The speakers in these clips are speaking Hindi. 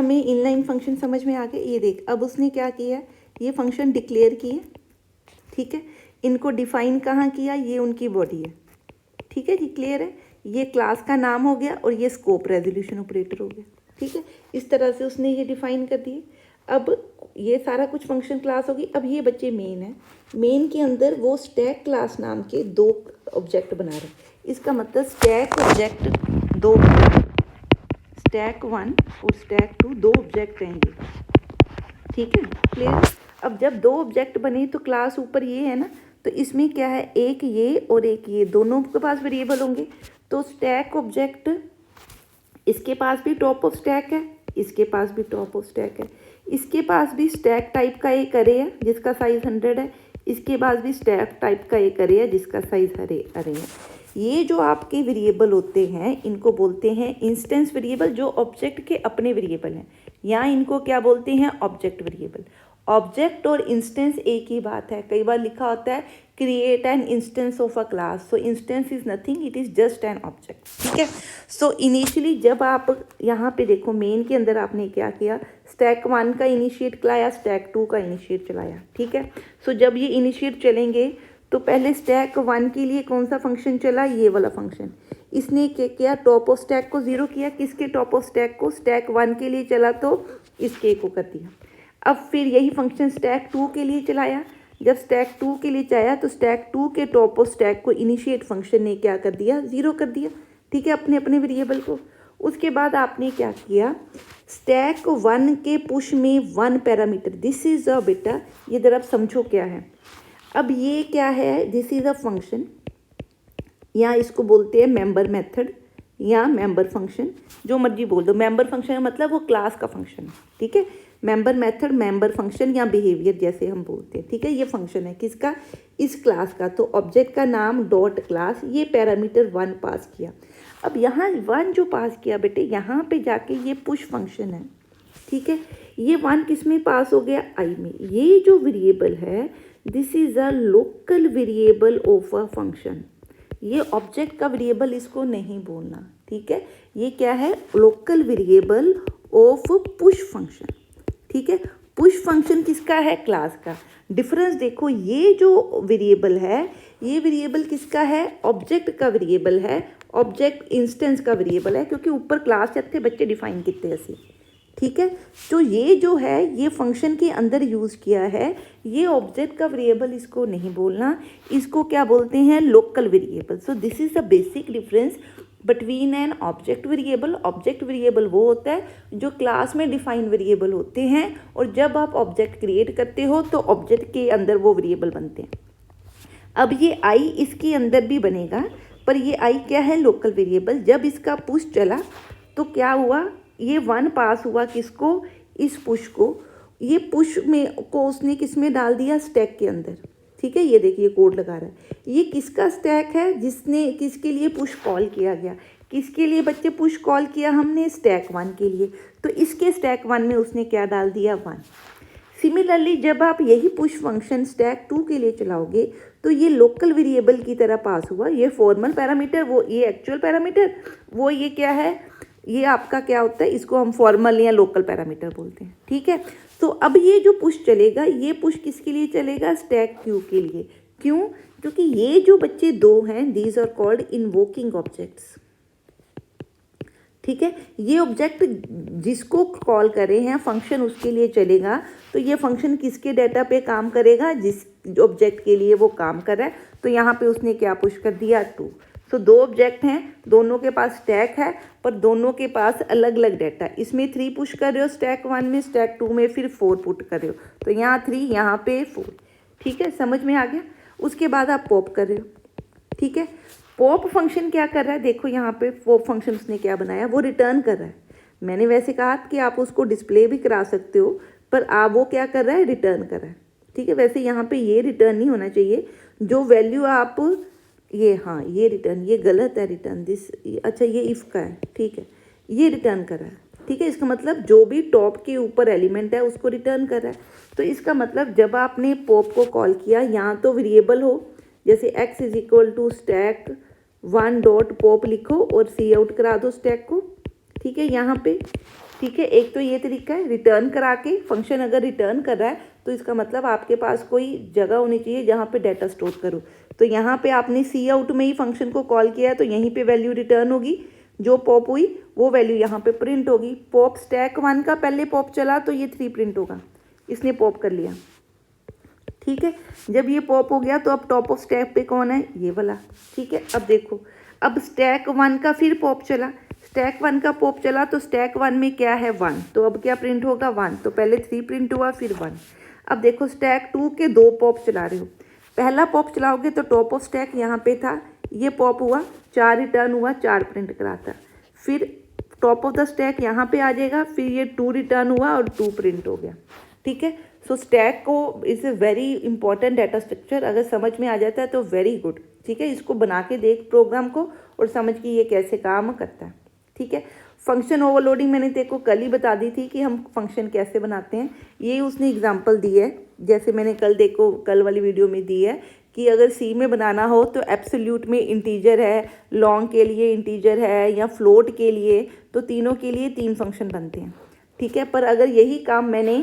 हमें इनलाइन फंक्शन समझ में आ गए। ये देख, अब उसने क्या किया, ये फंक्शन डिक्लेयर किए, ठीक है, इनको डिफाइन कहाँ किया, ये उनकी बॉडी है, ठीक है जी, क्लियर है। ये क्लास का नाम हो गया और ये स्कोप रेजोल्यूशन ऑपरेटर हो गया, ठीक है। इस तरह से उसने ये डिफाइन कर दिए। अब ये सारा कुछ फंक्शन क्लास होगी। अब ये बच्चे मेन है, मेन के अंदर वो स्टैक क्लास नाम के दो ऑब्जेक्ट बना रहे हैं। इसका मतलब स्टैक ऑब्जेक्ट दो, स्टैक 1 और स्टैक 2 दो ऑब्जेक्ट रहेंगे, ठीक है, क्लियर। अब जब दो ऑब्जेक्ट बने तो क्लास ऊपर ये है ना, तो इसमें क्या है, एक ये और एक ये, दोनों के पास वेरिएबल होंगे। तो स्टैक ऑब्जेक्ट, इसके पास भी टॉप ऑफ स्टैक है, इसके पास भी टॉप ऑफ स्टैक है, इसके पास भी स्टैक टाइप का एक अरे है जिसका साइज 100 है, इसके पास भी स्टैक टाइप का एक अरे है जिसका साइज अरे है। ये जो आपके वेरिएबल होते हैं इनको बोलते हैं इंस्टेंस वेरिएबल, जो ऑब्जेक्ट के अपने वेरिएबल हैं, या इनको क्या बोलते हैं, ऑब्जेक्ट वेरिएबल। ऑब्जेक्ट और इंस्टेंस एक ही बात है। कई बार लिखा होता है create an instance of a class, so instance is nothing, it is just an object, ठीक है। सो इनिशियली जब आप यहाँ पे देखो मेन के अंदर आपने क्या किया, स्टैक 1 का इनिशिएट चलाया, स्टैक 2 का इनिशिएट चलाया, ठीक है। सो जब ये इनिशिएट चलेंगे तो पहले स्टैक 1 के लिए कौन सा फंक्शन चला, ये वाला फंक्शन। इसने क्या किया, टॉप ऑफ स्टैक को 0 किया, किसके टॉप ऑफ स्टैक को, स्टैक 1 के लिए चला तो इसके को कर दिया। अब फिर यही फंक्शन स्टैक 2 के लिए चलाया, जब स्टैक 2 के लिए चाया तो स्टैक 2 के टॉप ऑफ स्टैक को इनिशिएट फंक्शन ने क्या कर दिया, 0 कर दिया, ठीक है, अपने अपने वेरिएबल को। उसके बाद आपने क्या किया, स्टैक 1 के पुश में 1 पैरामीटर, दिस इज अ बेटा, ये जरा आप समझो क्या है। अब ये क्या है, दिस इज अ फंक्शन, या इसको बोलते हैं मेंबर मेथड या मेंबर फंक्शन, जो मर्जी बोल दो। मेंबर फंक्शन मतलब वो क्लास का फंक्शन है, ठीक है। मेंबर मेथड, मेंबर फंक्शन या बिहेवियर जैसे हम बोलते हैं, ठीक है। ये फंक्शन है किसका, इस क्लास का। तो ऑब्जेक्ट का नाम डॉट क्लास, ये पैरामीटर 1 पास किया। अब यहाँ 1 जो पास किया बेटे, यहाँ पे जाके ये पुश फंक्शन है, ठीक है। ये 1 किस में पास हो गया, आई में। ये जो वेरिएबल है this is a local variable of a function, ये ऑब्जेक्ट का वेरिएबल इसको नहीं बोलना, ठीक है। ये क्या है, local variable of push function, ठीक है। पुश फंक्शन किसका है, क्लास का। डिफरेंस देखो, ये जो वेरिएबल है ये वेरिएबल किसका है, ऑब्जेक्ट का वेरिएबल है, ऑब्जेक्ट इंस्टेंस का वेरिएबल है, क्योंकि ऊपर क्लास जब थे बच्चे डिफाइन किते ऐसे, ठीक है। तो ये जो है ये फंक्शन के अंदर यूज़ किया है, ये ऑब्जेक्ट का वेरिएबल इसको नहीं बोलना, इसको क्या बोलते हैं, local variable. So this is the basic difference between an object variable. Object variable वो होता है जो क्लास में डिफाइन वेरिएबल होते हैं, और जब आप ऑब्जेक्ट क्रिएट करते हो तो ऑब्जेक्ट के अंदर वो वेरिएबल बनते हैं। अब ये आई इसके अंदर भी बनेगा, पर ये आई क्या है, लोकल वेरिएबल। जब इसका पुश चला तो क्या हुआ, ये 1 पास हुआ किसको, इस पुश को। ये पुश में को उसने किस में डाल दिया, स्टैक के अंदर, ठीक है। ये देखिए कोड लगा रहा है, ये किसका स्टैक है, जिसने किसके लिए पुश कॉल किया गया, किसके लिए बच्चे पुश कॉल किया हमने, स्टैक 1 के लिए। तो इसके स्टैक 1 में उसने क्या डाल दिया, 1। सिमिलरली जब आप यही पुश फंक्शन स्टैक 2 के लिए चलाओगे तो ये लोकल वेरिएबल की तरह पास हुआ, ये फॉर्मल पैरामीटर, वो ये एक्चुअल पैरामीटर, वो ये क्या है, ये आपका क्या होता है, इसको हम फॉर्मल या लोकल पैरामीटर बोलते हैं, ठीक है। तो अब ये जो पुश चलेगा, ये पुश किसके लिए चलेगा, स्टैक क्यू के लिए। क्यों, क्योंकि ये जो बच्चे दो हैं, these are called invoking objects, ठीक है। ये ऑब्जेक्ट जिसको कॉल करे हैं फंक्शन उसके लिए चलेगा, तो ये फंक्शन किसके डाटा पे काम करेगा, जिस ऑब्जेक्ट के लिए वो काम कर रहा है। तो यहाँ पे उसने क्या पुश कर दिया, 2। सो दो ऑब्जेक्ट हैं, दोनों के पास स्टैक है, पर दोनों के पास अलग अलग डाटा। इसमें 3 पुश कर रहे हो स्टैक 1 में, स्टैक 2 में फिर 4 पुट कर रहे हो, तो यहाँ 3 यहाँ पे 4, ठीक है, समझ में आ गया। उसके बाद आप पॉप कर रहे हो, ठीक है। पॉप फंक्शन क्या कर रहा है, देखो यहाँ पे पॉप फंक्शन उसने क्या बनाया, वो रिटर्न कर रहा है। मैंने वैसे कहा कि आप उसको डिस्प्ले भी करा सकते हो, पर आप वो क्या कर रहा है, रिटर्न कर रहा है, ठीक है। वैसे यहाँ पे ये रिटर्न नहीं होना चाहिए, जो वैल्यू आप ये, हाँ ये रिटर्न, ये गलत है रिटर्न दिस, अच्छा ये इफ़ का है, ठीक है, ये रिटर्न कर रहा है, ठीक है। इसका मतलब जो भी टॉप के ऊपर एलिमेंट है उसको रिटर्न कर रहा है। तो इसका मतलब जब आपने पॉप को कॉल किया, यहाँ तो वेरिएबल हो, जैसे x is equal to stack 1 dot pop लिखो और सी आउट करा दो स्टैक को, ठीक है। यहाँ पे ठीक है, एक तो ये तरीका है रिटर्न करा के, फंक्शन अगर रिटर्न कर रहा है तो इसका मतलब आपके पास कोई जगह होनी चाहिए जहाँ पे डाटा स्टोर करो। तो यहाँ पे आपने सी आउट में ही फंक्शन को कॉल किया है तो यहीं पे वैल्यू रिटर्न होगी, जो पॉप हुई वो वैल्यू यहाँ पे प्रिंट होगी। पॉप स्टैक 1 का पहले पॉप चला तो ये 3 प्रिंट होगा, इसने पॉप कर लिया। ठीक है, जब ये पॉप हो गया तो अब टॉप ऑफ स्टैक पे कौन है, ये वाला। ठीक है, अब देखो, अब स्टैक 1 का फिर पॉप चला, स्टैक 1 का पॉप चला तो स्टैक 1 में क्या है 1, तो अब क्या प्रिंट होगा 1, तो पहले 3 प्रिंट हुआ फिर 1। अब देखो स्टैक 2 के 2 पॉप चला रहे हो, पहला पॉप चलाओगे तो टॉप ऑफ स्टैक यहाँ पे था, ये पॉप हुआ 4 रिटर्न हुआ, 4 प्रिंट कराता, फिर टॉप ऑफ द स्टैक यहाँ पे आ जाएगा, फिर ये 2 रिटर्न हुआ और 2 प्रिंट हो गया। ठीक है, सो स्टैक को is a very important data structure, अगर समझ में आ जाता है तो वेरी गुड। ठीक है, इसको बना के देख प्रोग्राम को और समझ कि ये कैसे काम करता है। ठीक है, फंक्शन ओवरलोडिंग मैंने तेरे को कल ही बता दी थी कि हम फंक्शन कैसे बनाते हैं, ये उसने एग्जांपल दी है, जैसे मैंने कल वाली वीडियो में दी है कि अगर सी में बनाना हो तो एब्सोल्यूट में इंटीजर है, लॉन्ग के लिए इंटीजर है या फ्लोट के लिए, तो तीनों के लिए 3 फंक्शन बनते हैं। ठीक है, पर अगर यही काम मैंने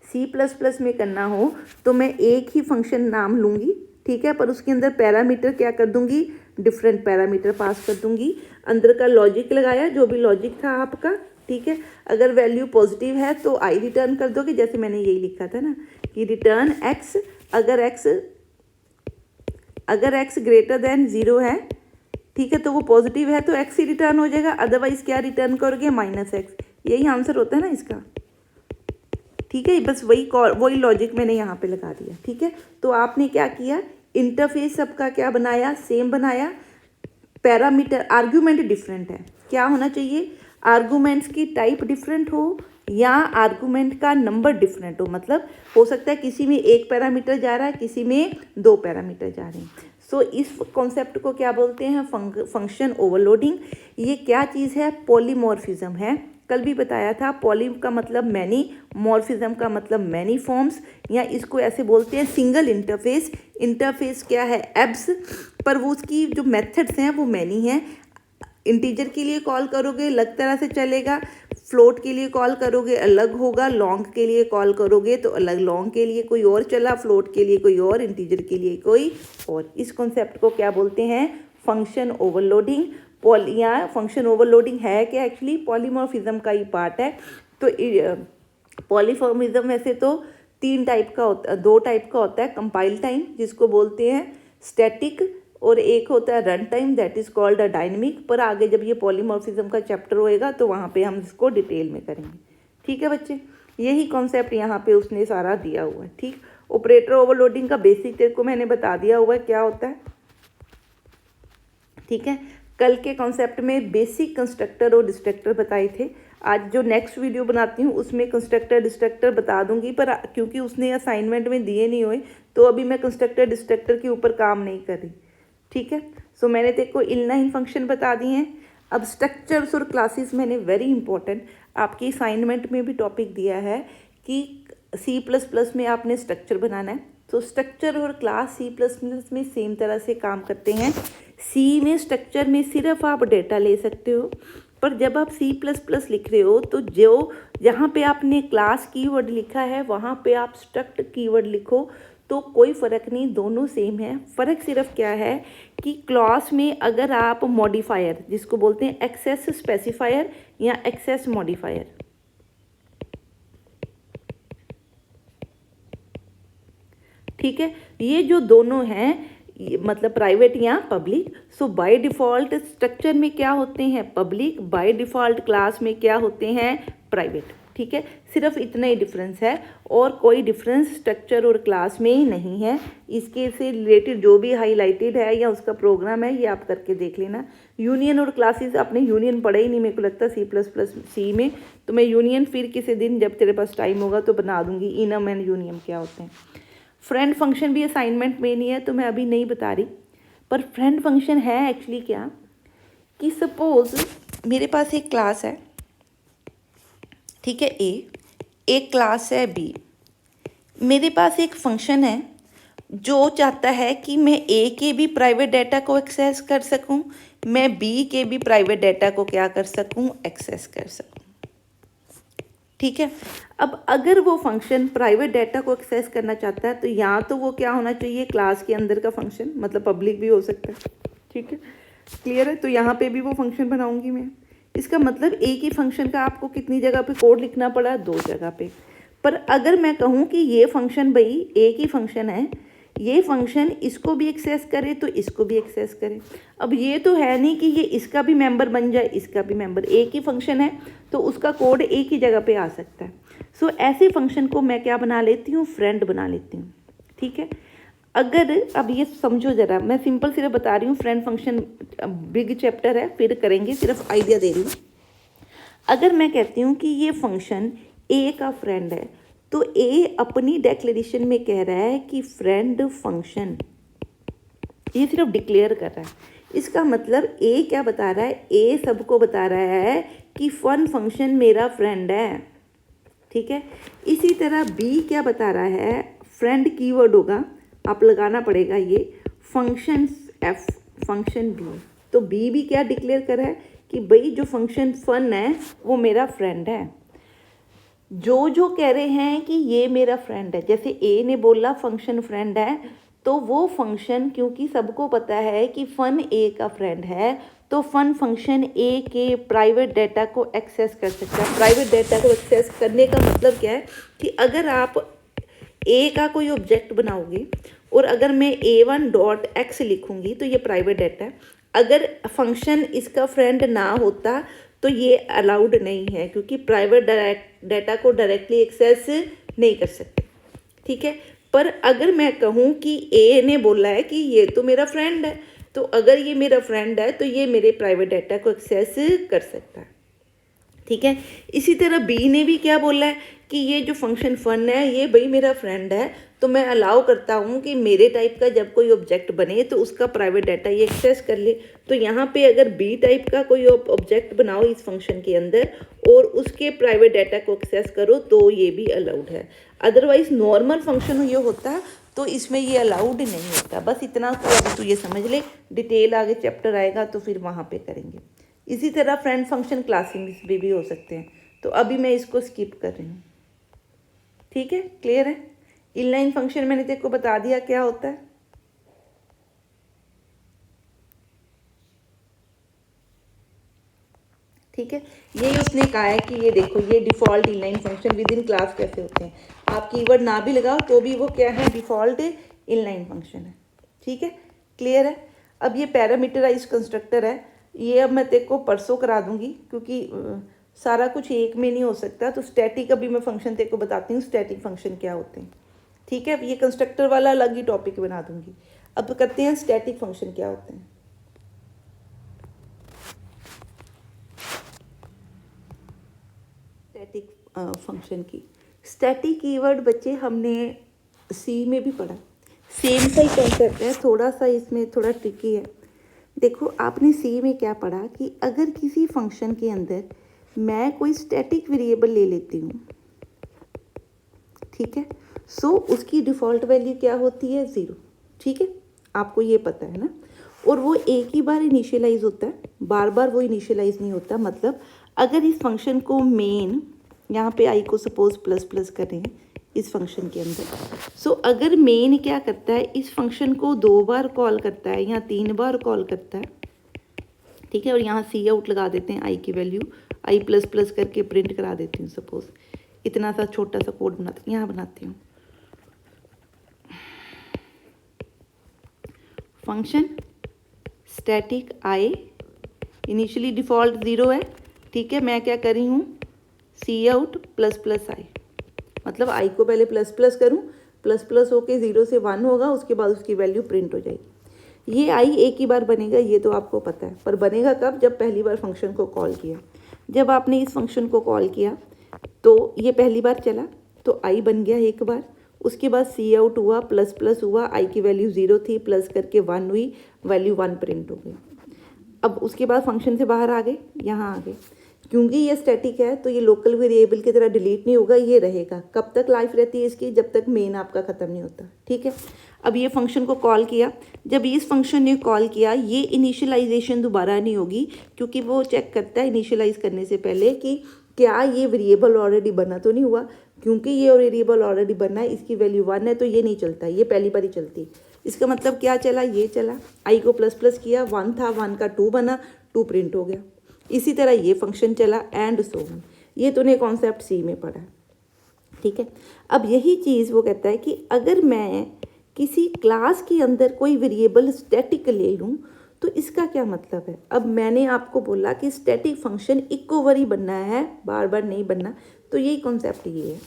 C++ में करना हो तो मैं एक ही फंक्शन नाम लूँगी। ठीक है, पर उसके अंदर पैरामीटर क्या कर दूँगी, डिफरेंट पैरामीटर पास कर दूँगी, अंदर का लॉजिक लगाया, जो भी लॉजिक था आपका। ठीक है, अगर वैल्यू पॉजिटिव है तो आई रिटर्न कर दोगे, जैसे मैंने यही लिखा था ना कि रिटर्न x, अगर x ग्रेटर देन 0 है, ठीक है, तो वो पॉजिटिव है तो x ही रिटर्न हो जाएगा, अदरवाइज क्या रिटर्न करोगे -x, यही आंसर होता है ना इसका। ठीक है, बस वही लॉजिक मैंने यहाँ पे लगा दिया। ठीक है, तो आपने क्या किया, इंटरफेस सबका क्या बनाया, सेम बनाया, पैरामीटर आर्गुमेंट डिफरेंट है, क्या होना चाहिए, आर्गुमेंट्स की टाइप डिफरेंट हो या आर्गुमेंट का नंबर डिफरेंट हो, मतलब हो सकता है किसी में 1 पैरामीटर जा रहा है, किसी में 2 पैरामीटर जा रहे हैं। सो इस कॉन्सेप्ट को क्या बोलते हैं, फंक्शन ओवरलोडिंग। ये क्या चीज़ है, पॉलीमॉर्फिज्म है, कल भी बताया था। पॉली का मतलब मैनी, मॉर्फिज्म का मतलब मैनी फॉर्म्स, या इसको ऐसे बोलते हैं सिंगल इंटरफेस। इंटरफेस क्या है, एब्स, पर वो उसकी जो मेथड्स हैं वो मैनी हैं। इंटीजर के लिए कॉल करोगे अलग तरह से चलेगा, फ्लोट के लिए कॉल करोगे अलग होगा, लॉन्ग के लिए कॉल करोगे तो अलग, लॉन्ग के लिए कोई और चला, फ्लोट के लिए कोई और, इंटीजर के लिए कोई और। इस कॉन्सेप्ट को क्या बोलते हैं, फंक्शन ओवरलोडिंग। यहाँ फंक्शन ओवरलोडिंग है क्या, एक्चुअली पॉलीमॉर्फिज्म का ही पार्ट है। तो पॉलीमॉर्फिज्म वैसे तो 2 टाइप का होता है, कंपाइल टाइम जिसको बोलते हैं स्टैटिक, और एक होता है run time that is called a dynamic. पर आगे जब ये पॉलीमॉर्फिज्म का चैप्टर होएगा तो वहाँ पे हम इसको डिटेल में करेंगे। ठीक है बच्चे, यही कॉन्सेप्ट यहाँ पे उसने सारा दिया हुआ है। ठीक, ऑपरेटर ओवरलोडिंग का बेसिक तेरे को मैंने बता दिया हुआ है क्या होता है। ठीक है, कल के कॉन्सेप्ट में बेसिक कंस्ट्रक्टर और डिस्ट्रक्टर बताए थे। आज जो नेक्स्ट वीडियो बनाती हूँ उसमें कंस्ट्रक्टर डिस्ट्रक्टर बता दूंगी, पर क्योंकि उसने असाइनमेंट में दिए नहीं हुए तो अभी मैं कंस्ट्रक्टर डिस्ट्रक्टर के ऊपर काम नहीं कर रही। ठीक है, सो मैंने तेरे को इनलाइन फंक्शन बता दिए हैं। अब स्ट्रक्चर्स और क्लासेस मैंने वेरी इंपॉर्टेंट आपकी असाइनमेंट में भी टॉपिक दिया है कि C++ में आपने स्ट्रक्चर बनाना है। तो स्ट्रक्चर और क्लास C++ में सेम तरह से काम करते हैं। सी में स्ट्रक्चर में सिर्फ आप डेटा ले सकते हो, पर जब आप C++ लिख रहे हो तो जो जहाँ पे आपने क्लास कीवर्ड लिखा है वहाँ पे आप स्ट्रक्ट कीवर्ड लिखो, तो कोई फ़र्क नहीं, दोनों सेम है। फ़र्क सिर्फ क्या है कि क्लास में अगर आप मॉडिफायर जिसको बोलते हैं एक्सेस स्पेसिफायर या एक्सेस मॉडिफायर, ठीक है, ये जो दोनों हैं मतलब प्राइवेट या public. So by default structure में क्या होते हैं, पब्लिक, बाय डिफ़ॉल्ट क्लास में क्या होते हैं, प्राइवेट। ठीक है, सिर्फ इतना ही डिफरेंस है और कोई डिफरेंस स्ट्रक्चर और क्लास में ही नहीं है। इसके से रिलेटेड जो भी हाईलाइटेड है या उसका प्रोग्राम है ये आप करके देख लेना। यूनियन और क्लासेस आपने यूनियन पढ़ा ही नहीं मेरे को लगता C++ में, तो मैं यूनियन फिर किसी दिन जब तेरे पास टाइम होगा तो बना दूंगी इनम एंड यूनियन क्या होते हैं। फ्रेंड फंक्शन भी असाइनमेंट में नहीं है तो मैं अभी नहीं बता रही, पर फ्रेंड फंक्शन है एक्चुअली क्या कि सपोज मेरे पास एक क्लास है, ठीक है, एक क्लास है B, मेरे पास एक फंक्शन है जो चाहता है कि मैं A के भी प्राइवेट डाटा को एक्सेस कर सकूं, मैं B के भी प्राइवेट डाटा को क्या कर सकूं, एक्सेस कर सकूं। ठीक है। अब अगर वो फंक्शन प्राइवेट डाटा को एक्सेस करना चाहता है तो या तो वो क्या होना चाहिए, क्लास के अंदर का फंक्शन, मतलब पब्लिक भी हो सकता है, ठीक है, क्लियर है। तो यहाँ पे भी वो फंक्शन बनाऊंगी मैं। इसका मतलब एक ही फंक्शन का आपको कितनी जगह पे कोड लिखना पड़ा, 2 जगह पे। पर अगर मैं कहूँ कि ये फंक्शन भाई एक ही फंक्शन है, ये फंक्शन इसको भी एक्सेस करे तो इसको भी एक्सेस करे। अब ये तो है नहीं कि ये इसका भी मेंबर बन जाए, इसका भी मेंबर, एक ही फंक्शन है तो उसका कोड एक ही जगह पे आ सकता है। सो ऐसे फंक्शन को मैं क्या बना लेती हूँ, फ्रेंड बना लेती हूँ, ठीक है। अगर अब ये समझो ज़रा, मैं सिंपल सिर्फ बता रही हूँ, फ्रेंड फंक्शन बिग चैप्टर है, फिर करेंगे, सिर्फ आइडिया दे रही हूँ। अगर मैं कहती हूँ कि ये फंक्शन ए का फ्रेंड है तो ए अपनी डेक्लेरेशन में कह रहा है कि फ्रेंड फंक्शन, ये सिर्फ डिक्लेयर कर रहा है। इसका मतलब ए क्या बता रहा है, ए सबको बता रहा है कि फन फंक्शन मेरा फ्रेंड है, ठीक है। इसी तरह बी क्या बता रहा है, फ्रेंड कीवर्ड होगा, आप लगाना पड़ेगा ये फंक्शन एफ, फंक्शन बी। तो बी भी क्या डिक्लेयर कर रहा है कि भाई जो फंक्शन फन है वो मेरा फ्रेंड है। जो कह रहे हैं कि ये मेरा फ्रेंड है, जैसे ए ने बोला फंक्शन फ्रेंड है, तो वो फंक्शन क्योंकि सबको पता है कि फन ए का फ्रेंड है तो फन फंक्शन ए के प्राइवेट डाटा को एक्सेस कर सकता है। प्राइवेट डाटा को एक्सेस करने का मतलब क्या है कि अगर आप ए का कोई ऑब्जेक्ट बनाओगे और अगर मैं a1.x लिखूंगी तो ये प्राइवेट डाटा है। अगर फंक्शन इसका फ्रेंड ना होता तो ये अलाउड नहीं है, क्योंकि प्राइवेट डाटा को डायरेक्टली एक्सेस नहीं कर सकते, ठीक है। पर अगर मैं कहूँ कि ए ने बोला है कि ये तो मेरा फ्रेंड है, तो अगर ये मेरा फ्रेंड है तो ये मेरे प्राइवेट डाटा को एक्सेस कर सकता है, ठीक है। इसी तरह बी ने भी क्या बोला है कि ये जो फंक्शन फन है ये भाई मेरा फ्रेंड है, तो मैं अलाउ करता हूँ कि मेरे टाइप का जब कोई ऑब्जेक्ट बने तो उसका प्राइवेट डाटा ये एक्सेस कर ले। तो यहाँ पे अगर बी टाइप का कोई ऑब्जेक्ट बनाओ इस फंक्शन के अंदर और उसके प्राइवेट डाटा को एक्सेस करो तो ये भी अलाउड है। अदरवाइज नॉर्मल फंक्शन ये होता तो इसमें ये अलाउड नहीं होता। बस इतना तो ये समझ ले, डिटेल आगे चैप्टर आएगा तो फिर वहाँ पे करेंगे। इसी तरह फ्रेंड फंक्शन क्लासेस में भी हो सकते हैं, तो अभी मैं इसको स्किप कर रही हूँ, ठीक है, क्लियर है। इनलाइन फंक्शन मैंने तेरे को बता दिया क्या होता है। ठीक है, यही उसने कहा है कि ये देखो ये default inline function with in class कैसे होते हैं। आप कीवर्ड ना भी लगाओ तो भी वो क्या है, डिफ़ॉल्ट इनलाइन फंक्शन है, ठीक है, क्लियर है। अब ये पैरामीटराइज कंस्ट्रक्टर है, ये अब मैं तेरे को परसों करा दूंगी क्योंकि सारा कुछ एक में नहीं हो सकता। तो स्टैटिक अभी मैं फंक्शन तेरे को बताती हूँ, स्टैटिक फंक्शन क्या होते हैं, ठीक है। अब ये कंस्ट्रक्टर वाला अलग ही टॉपिक बना दूंगी। अब करते हैं स्टैटिक फंक्शन क्या होते हैं। स्टैटिक फंक्शन की स्टैटिक कीवर्ड बच्चे हमने सी में भी पढ़ा, सेम सा ही कंसेप्ट है, थोड़ा सा इसमें थोड़ा ट्रिकी है। देखो आपने सी में क्या पढ़ा कि अगर किसी फंक्शन के अंदर मैं कोई स्टैटिक वेरिएबल ले लेती हूँ, ठीक है, सो उसकी डिफ़ॉल्ट वैल्यू क्या होती है, 0, ठीक है, आपको ये पता है ना। और वो एक ही बार इनिशियलाइज होता है, बार बार वो इनिशियलाइज नहीं होता। मतलब अगर इस फंक्शन को मेन, यहाँ पे आई को सपोज प्लस प्लस करें इस फंक्शन के अंदर, सो अगर मेन क्या करता है, इस फंक्शन को 2 बार कॉल करता है या 3 बार कॉल करता है, ठीक है, और यहाँ सी आउट लगा देते हैं, आई की वैल्यू आई प्लस प्लस करके प्रिंट करा देती हूँ। सपोज इतना सा छोटा सा कोड बनाती हूँ, यहाँ बनाती हूँ, फंक्शन स्टैटिक आई, इनिशियली डिफ़ॉल्ट 0 है, ठीक है, मैं क्या कर रही हूँ, सी आउट प्लस प्लस आई, मतलब आई को पहले प्लस प्लस करूँ, प्लस प्लस होके 0 से 1 होगा, उसके बाद उसकी वैल्यू प्रिंट हो जाएगी। ये आई एक ही बार बनेगा, ये तो आपको पता है, पर बनेगा कब, जब पहली बार फंक्शन को कॉल किया। जब आपने इस फंक्शन को कॉल किया तो ये पहली बार चला तो आई बन गया एक बार, उसके बाद सी आउट हुआ, प्लस प्लस हुआ, आई की वैल्यू 0 थी, प्लस करके 1 हुई, वैल्यू 1 प्रिंट हो गई। अब उसके बाद फंक्शन से बाहर आ गए, यहाँ आ गए, क्योंकि ये स्टैटिक है तो ये लोकल वेरिएबल की तरह डिलीट नहीं होगा, ये रहेगा। कब तक लाइफ रहती है इसकी, जब तक मेन आपका ख़त्म नहीं होता, ठीक है। अब ये फंक्शन को कॉल किया, जब इस फंक्शन ने कॉल किया, ये इनिशियलाइजेशन दोबारा नहीं होगी, क्योंकि वो चेक करता है इनिशियलाइज करने से पहले कि क्या ये वेरिएबल ऑलरेडी बना तो नहीं हुआ, क्योंकि ये वेरिएबल ऑलरेडी बना है, इसकी वैल्यू 1 है तो ये नहीं चलता, ये पहली बार ही चलती। इसका मतलब क्या चला, ये चला, आई को प्लस प्लस किया, 1 था, 1 का 2 बना, 2 प्रिंट हो गया। इसी तरह ये फंक्शन चला एंड सो ऑन। ये तूने कॉन्सेप्ट सी में पढ़ा है, ठीक है। अब यही चीज़ वो कहता है कि अगर मैं किसी क्लास के अंदर कोई वेरिएबल स्टैटिक ले लूँ तो इसका क्या मतलब है। अब मैंने आपको बोला कि स्टैटिक फंक्शन इक्को बार ही बनना है, बार बार नहीं बनना। तो यही कॉन्सेप्ट ये है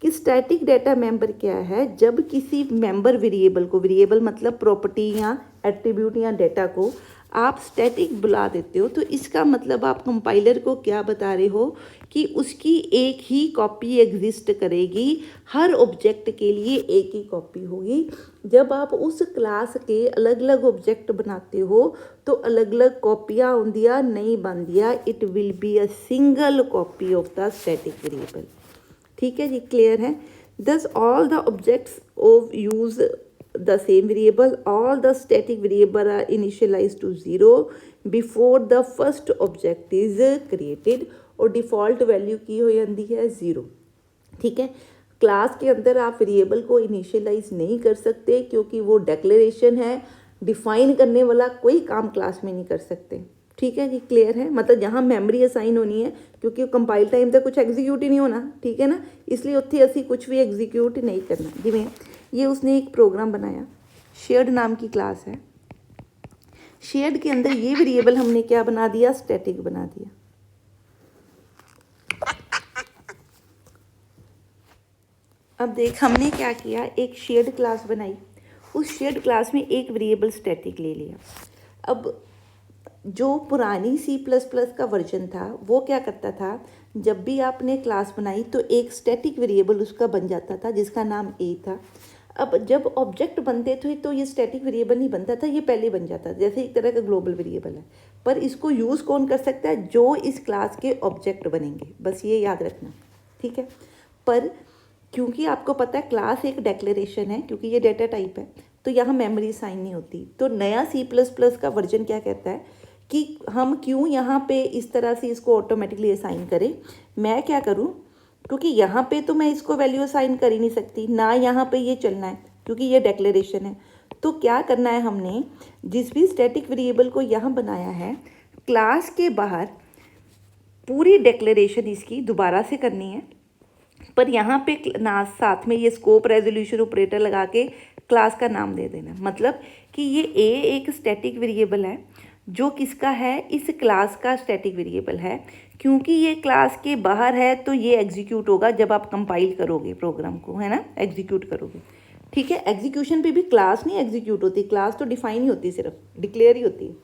कि स्टैटिक डाटा मेंबर क्या है, जब किसी मेंबर वेरिएबल को, वेरिएबल मतलब प्रॉपर्टी या एट्रीब्यूट या डेटा को आप स्टैटिक बुला देते हो, तो इसका मतलब आप कंपाइलर को क्या बता रहे हो कि उसकी एक ही कॉपी एग्जिस्ट करेगी, हर ऑब्जेक्ट के लिए एक ही कॉपी होगी। जब आप उस क्लास के अलग अलग ऑब्जेक्ट बनाते हो तो अलग अलग कॉपियाँ होंदियां नहीं बनदियां, it will be a single copy of the static variable. ठीक है जी, क्लियर है। दस all the objects of use the same variable, all the static variable are initialized to 0 before the first object is created और डिफ़ॉल्ट वैल्यू की हो जाती है 0। ठीक है, क्लास के अंदर आप वेरिएबल को इनिशियलाइज नहीं कर सकते क्योंकि वो डेक्लेरेशन है, डिफाइन करने वाला कोई काम क्लास में नहीं कर सकते। ठीक है जी, क्लियर है। मतलब जहाँ मेमोरी असाइन होनी है, क्योंकि कंपाइल टाइम तक कुछ एग्जीक्यूट ही नहीं होना, ठीक है ना, इसलिए उत्थे असी कुछ भी एग्जीक्यूट नहीं करना। जिवें ये उसने एक प्रोग्राम बनाया, शेयर्ड नाम की क्लास है, शेयर्ड के अंदर ये वेरिएबल हमने क्या बना दिया, स्टैटिक बना दिया। अब देख हमने क्या किया, एक शेयर्ड क्लास बनाई, उस शेयर्ड क्लास में एक वेरिएबल स्टैटिक ले लिया। अब जो पुरानी C++ का वर्जन था वो क्या करता था, जब भी आपने क्लास बनाई तो एक स्टैटिक वेरिएबल उसका बन जाता था जिसका नाम A था। अब जब ऑब्जेक्ट बनते थे तो ये स्टैटिक वेरिएबल नहीं बनता था, ये पहले बन जाता था, जैसे एक तरह का ग्लोबल वेरिएबल है। पर इसको यूज़ कौन कर सकता है, जो इस क्लास के ऑब्जेक्ट बनेंगे, बस ये याद रखना, ठीक है। पर क्योंकि आपको पता है क्लास एक डेक्लेरेशन है, क्योंकि ये डेटा टाइप है, तो यहाँ मेमोरी साइन नहीं होती। तो नया C++ का वर्जन क्या कहता है कि हम क्यों यहाँ पे इस तरह से इसको ऑटोमेटिकली असाइन करें। मैं क्या करूँ, क्योंकि यहाँ पे तो मैं इसको वैल्यू असाइन कर ही नहीं सकती ना, यहाँ पे ये चलना है क्योंकि ये डेक्लेरेशन है। तो क्या करना है, हमने जिस भी स्टैटिक वेरिएबल को यहाँ बनाया है, क्लास के बाहर पूरी डेक्लेरेशन इसकी दोबारा से करनी है। पर यहाँ पे ना साथ में ये स्कोप रेजोल्यूशन ऑपरेटर लगा के क्लास का नाम दे देना। मतलब कि ये A एक स्टैटिक वेरिएबल है जो किसका है, इस क्लास का स्टैटिक वेरिएबल है। क्योंकि ये क्लास के बाहर है तो ये एग्जीक्यूट होगा जब आप कंपाइल करोगे प्रोग्राम को, है ना, एग्जीक्यूट करोगे। ठीक है, एग्जीक्यूशन पे भी क्लास नहीं एग्जीक्यूट होती, क्लास तो डिफाइन ही होती, सिर्फ डिक्लेयर ही होती है।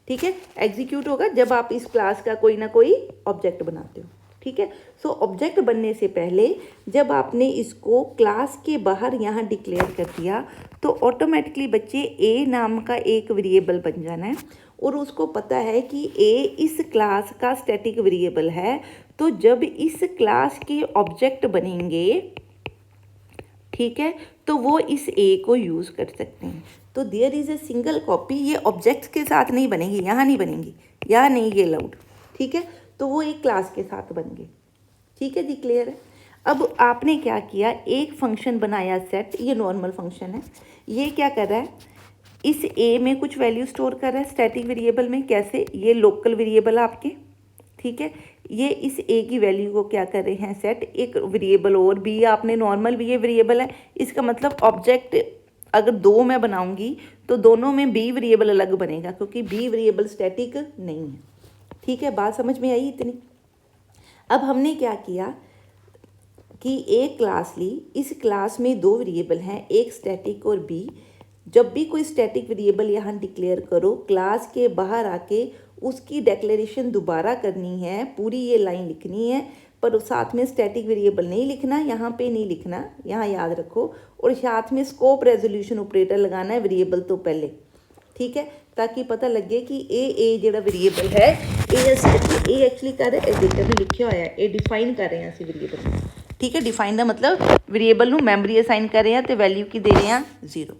ठीक है, एग्जीक्यूट होगा जब आप इस क्लास का कोई ना कोई ऑब्जेक्ट बनाते हो। ठीक है, सो ऑब्जेक्ट बनने से पहले जब आपने इसको क्लास के बाहर यहाँ डिक्लेयर कर दिया तो ऑटोमेटिकली बच्चे A नाम का एक वेरिएबल बन जाना है और उसको पता है कि A इस क्लास का स्टैटिक वेरिएबल है। तो जब इस क्लास के ऑब्जेक्ट बनेंगे, ठीक है, तो वो इस A को यूज़ कर सकते हैं। तो there is a single copy, ये ऑब्जेक्ट्स के साथ नहीं बनेगी, यहाँ नहीं बनेंगी, यहाँ नहीं, ये लाउड, ठीक है, तो वो एक क्लास के साथ बन गए। ठीक है जी, क्लियर है। अब आपने क्या किया, एक फंक्शन बनाया सेट, ये नॉर्मल फंक्शन है, ये क्या कर रहा है, इस A में कुछ वैल्यू स्टोर कर रहा है स्टैटिक वेरिएबल में। कैसे, ये लोकल वेरिएबल आपके, ठीक है, ये इस A की वैल्यू को क्या कर रहे हैं, सेट, एक वेरिएबल और B आपने नॉर्मल भी ये वेरिएबल है, इसका मतलब ऑब्जेक्ट अगर दो मैं बनाऊंगी तो दोनों में B वेरिएबल अलग बनेगा क्योंकि B वेरिएबल स्टैटिक नहीं है। ठीक है, बात समझ में आई इतनी। अब हमने क्या किया कि एक क्लास ली, इस क्लास में दो वेरिएबल हैं, एक स्टैटिक और B। जब भी कोई स्टैटिक वेरिएबल यहाँ डिक्लेयर करो, क्लास के बाहर आके उसकी डेक्लेरेशन दोबारा करनी है, पूरी ये लाइन लिखनी है, पर साथ में स्टैटिक वेरिएबल नहीं लिखना, यहाँ पे नहीं लिखना, यहाँ याद रखो। और साथ में स्कोप रेजोल्यूशन ऑपरेटर लगाना है वेरिएबल तो पहले, ठीक है, ताकि पता लगे कि ए जो वेरिएबल है ए एक्चुअली कर एडिटर ने लिखा हुआ है, ए डिफाइन कर रहे हैं असी वेरिएबल। ठीक है, डिफाइन का मतलब वेरिएबल में मैमरी असाइन कर रहे हैं तो वैल्यू की दे रहे हैं 0।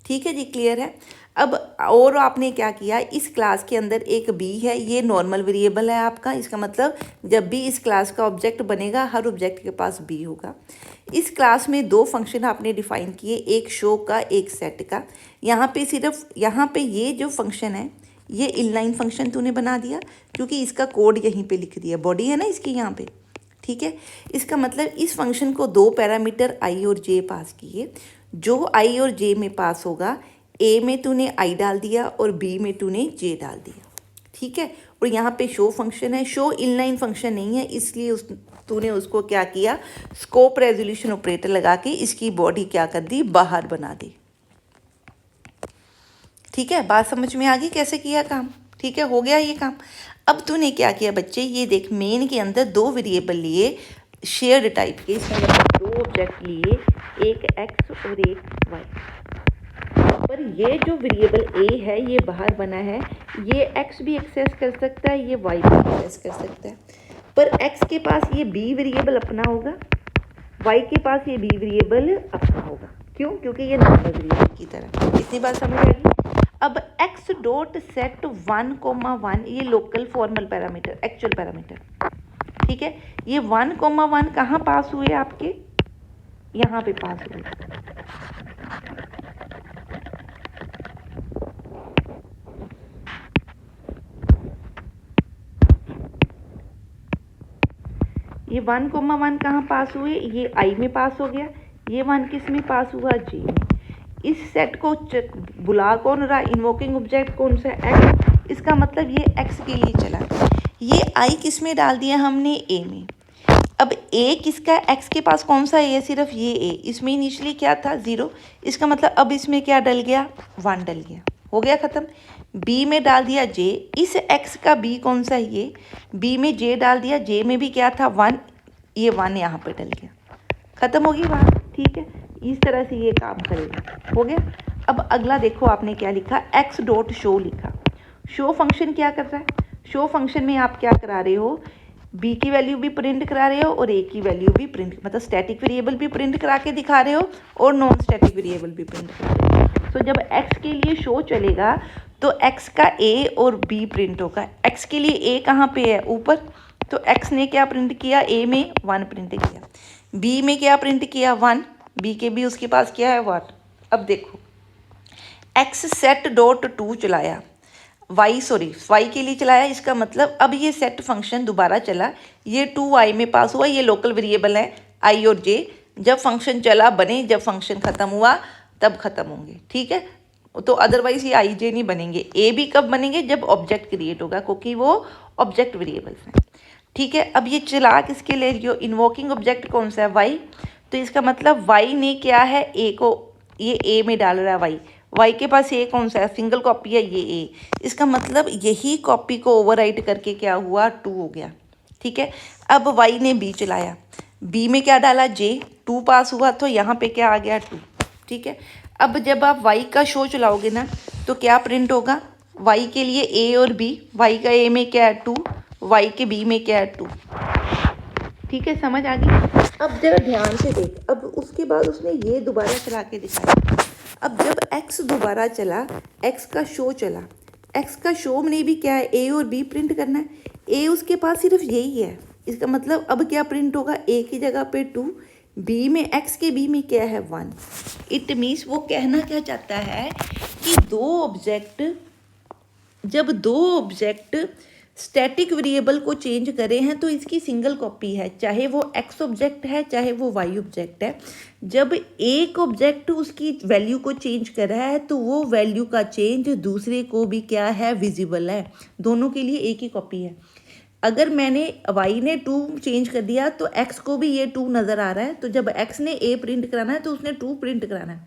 ठीक है जी, क्लियर है। अब और आपने क्या किया, इस क्लास के अंदर एक बी है, ये नॉर्मल वेरिएबल है आपका। इसका मतलब जब भी इस क्लास का ऑब्जेक्ट बनेगा हर ऑब्जेक्ट के पास बी होगा। इस क्लास में दो फंक्शन आपने डिफाइन किए, एक शो का एक सेट का। यहाँ पे सिर्फ यहाँ पे ये जो फंक्शन है ये इनलाइन फंक्शन तूने बना दिया क्योंकि इसका कोड यहीं पे लिख दिया, बॉडी है ना इसकी यहाँ पे, ठीक है। इसका मतलब इस फंक्शन को दो पैरामीटर आई और जे पास किए, जो आई और जे में पास होगा, ए में तूने आई डाल दिया और बी में तूने जे डाल दिया, ठीक है। और यहाँ पे शो फंक्शन है, शो इनलाइन फंक्शन नहीं है, इसलिए तूने उसको क्या किया, स्कोप रेजोल्यूशन ऑपरेटर लगा के इसकी बॉडी क्या कर दी, बाहर बना दी, ठीक है। बात समझ में आ गई कैसे किया काम, ठीक है, हो गया ये काम। अब तूने क्या किया बच्चे, ये देख मेन के अंदर दो वेरिएबल लिए शेयर्ड टाइप के, इसमें दो ऑब्जेक्ट लिए, एक एक्स और एक वाई। पर ये जो वेरिएबल ए है ये बाहर बना है, ये एक्स भी एक्सेस कर सकता है, ये वाई भी एक्सेस कर सकता है। पर एक्स के पास ये बी वेरिएबल अपना होगा, वाई के पास ये बी वेरिएबल अपना होगा। क्यों? क्योंकि ये नॉर्मल वेरिएबल की तरह। इतनी बात समझ आ गई। अब एक्स डॉट सेट 1,1 ये local formal parameter, actual parameter, ठीक है। ये 1,1 कहाँ पास हुए आपके, यहाँ पे पास हुए। ये 1,1 कहाँ पास हुए, ये आई में पास हो गया, ये 1 किस में पास हुआ, जी में। इस सेट को बुला कौन रहा, इन्वोकिंग ऑब्जेक्ट कौन सा, एक्स। इसका मतलब ये एक्स के लिए चला, ये आई किस में डाल दिया हमने, ए में। अब ए किसका, एक्स के पास कौन सा ए है, सिर्फ ये ए, इसमें इनिशियली क्या था, 0। इसका मतलब अब इसमें क्या डल गया, 1 डल गया, हो गया ख़त्म। बी में डाल दिया जे, इस एक्स का बी कौन सा है, ये बी में जे डाल दिया, जे में भी क्या था 1, ये 1 यहाँ पे डल गया, ख़त्म होगी बात, ठीक है। इस तरह से ये काम करेगा, हो गया। अब अगला देखो आपने क्या लिखा, एक्स डॉट शो लिखा। शो फंक्शन क्या कर रहा है, शो फंक्शन में आप क्या करा रहे हो, बी की वैल्यू भी प्रिंट करा रहे हो और ए की वैल्यू भी प्रिंट, मतलब स्टैटिक वेरिएबल भी प्रिंट करा के दिखा रहे हो और नॉन स्टैटिक वेरिएबल भी प्रिंट करा रहे हो। तो जब एक्स के लिए शो चलेगा तो एक्स का ए और बी प्रिंट होगा। एक्स के लिए ए कहाँ पे है, ऊपर, तो एक्स ने क्या प्रिंट किया, ए में 1 प्रिंट किया, बी में क्या प्रिंट किया, 1, बी के भी उसके पास क्या है, 1। अब देखो एक्स सेट डॉट 2 चलाया, वाई के लिए चलाया, इसका मतलब अब ये सेट फंक्शन दोबारा चला, ये 2 आई में पास हुआ, ये लोकल वेरिएबल है आई और जे। जब फंक्शन चला बने, जब फंक्शन ख़त्म हुआ तब ख़त्म होंगे, ठीक है। तो अदरवाइज ये आई जे नहीं बनेंगे। ए भी कब बनेंगे, जब ऑब्जेक्ट क्रिएट होगा, क्योंकि वो ऑब्जेक्ट वेरिएबल्स हैं, ठीक है। अब ये चला किसके लिए, जो इन्वोकिंग ऑब्जेक्ट कौन सा है, वाई। तो इसका मतलब वाई ने क्या है, ए को, ये ए में डाल रहा है वाई के पास ए कौन सा है, सिंगल कॉपी है, ये ए। इसका मतलब यही कॉपी को ओवरराइट करके क्या हुआ, 2 हो गया, ठीक है। अब वाई ने बी चलाया, बी में क्या डाला, जे, 2 पास हुआ, तो यहाँ पे क्या आ गया, 2, ठीक है। अब जब आप वाई का शो चलाओगे ना तो क्या प्रिंट होगा, वाई के लिए ए और बी, वाई का ए में क्या है, 2, वाई के बी में क्या है, 2, ठीक है, समझ आ गई। अब जरा ध्यान से देख, अब उसके बाद उसने ये दोबारा चला के दिखाया। अब जब x दोबारा चला, x का शो चला, x का शो में भी क्या है, a और b प्रिंट करना है, a उसके पास सिर्फ यही है। इसका मतलब अब क्या प्रिंट होगा, a की जगह पे 2, b में, x के b में क्या है, 1। इट मीन्स वो कहना क्या चाहता है कि जब दो ऑब्जेक्ट स्टैटिक वेरिएबल को चेंज करे हैं तो इसकी सिंगल कॉपी है, चाहे वो एक्स ऑब्जेक्ट है चाहे वो वाई ऑब्जेक्ट है। जब एक ऑब्जेक्ट उसकी वैल्यू को चेंज कर रहा है तो वो वैल्यू का चेंज दूसरे को भी क्या है, विजिबल है, दोनों के लिए एक ही कॉपी है। अगर मैंने वाई ने 2 चेंज कर दिया तो एक्स को भी ये 2 नज़र आ रहा है, तो जब एक्स ने ए प्रिंट कराना है तो उसने 2 प्रिंट कराना है,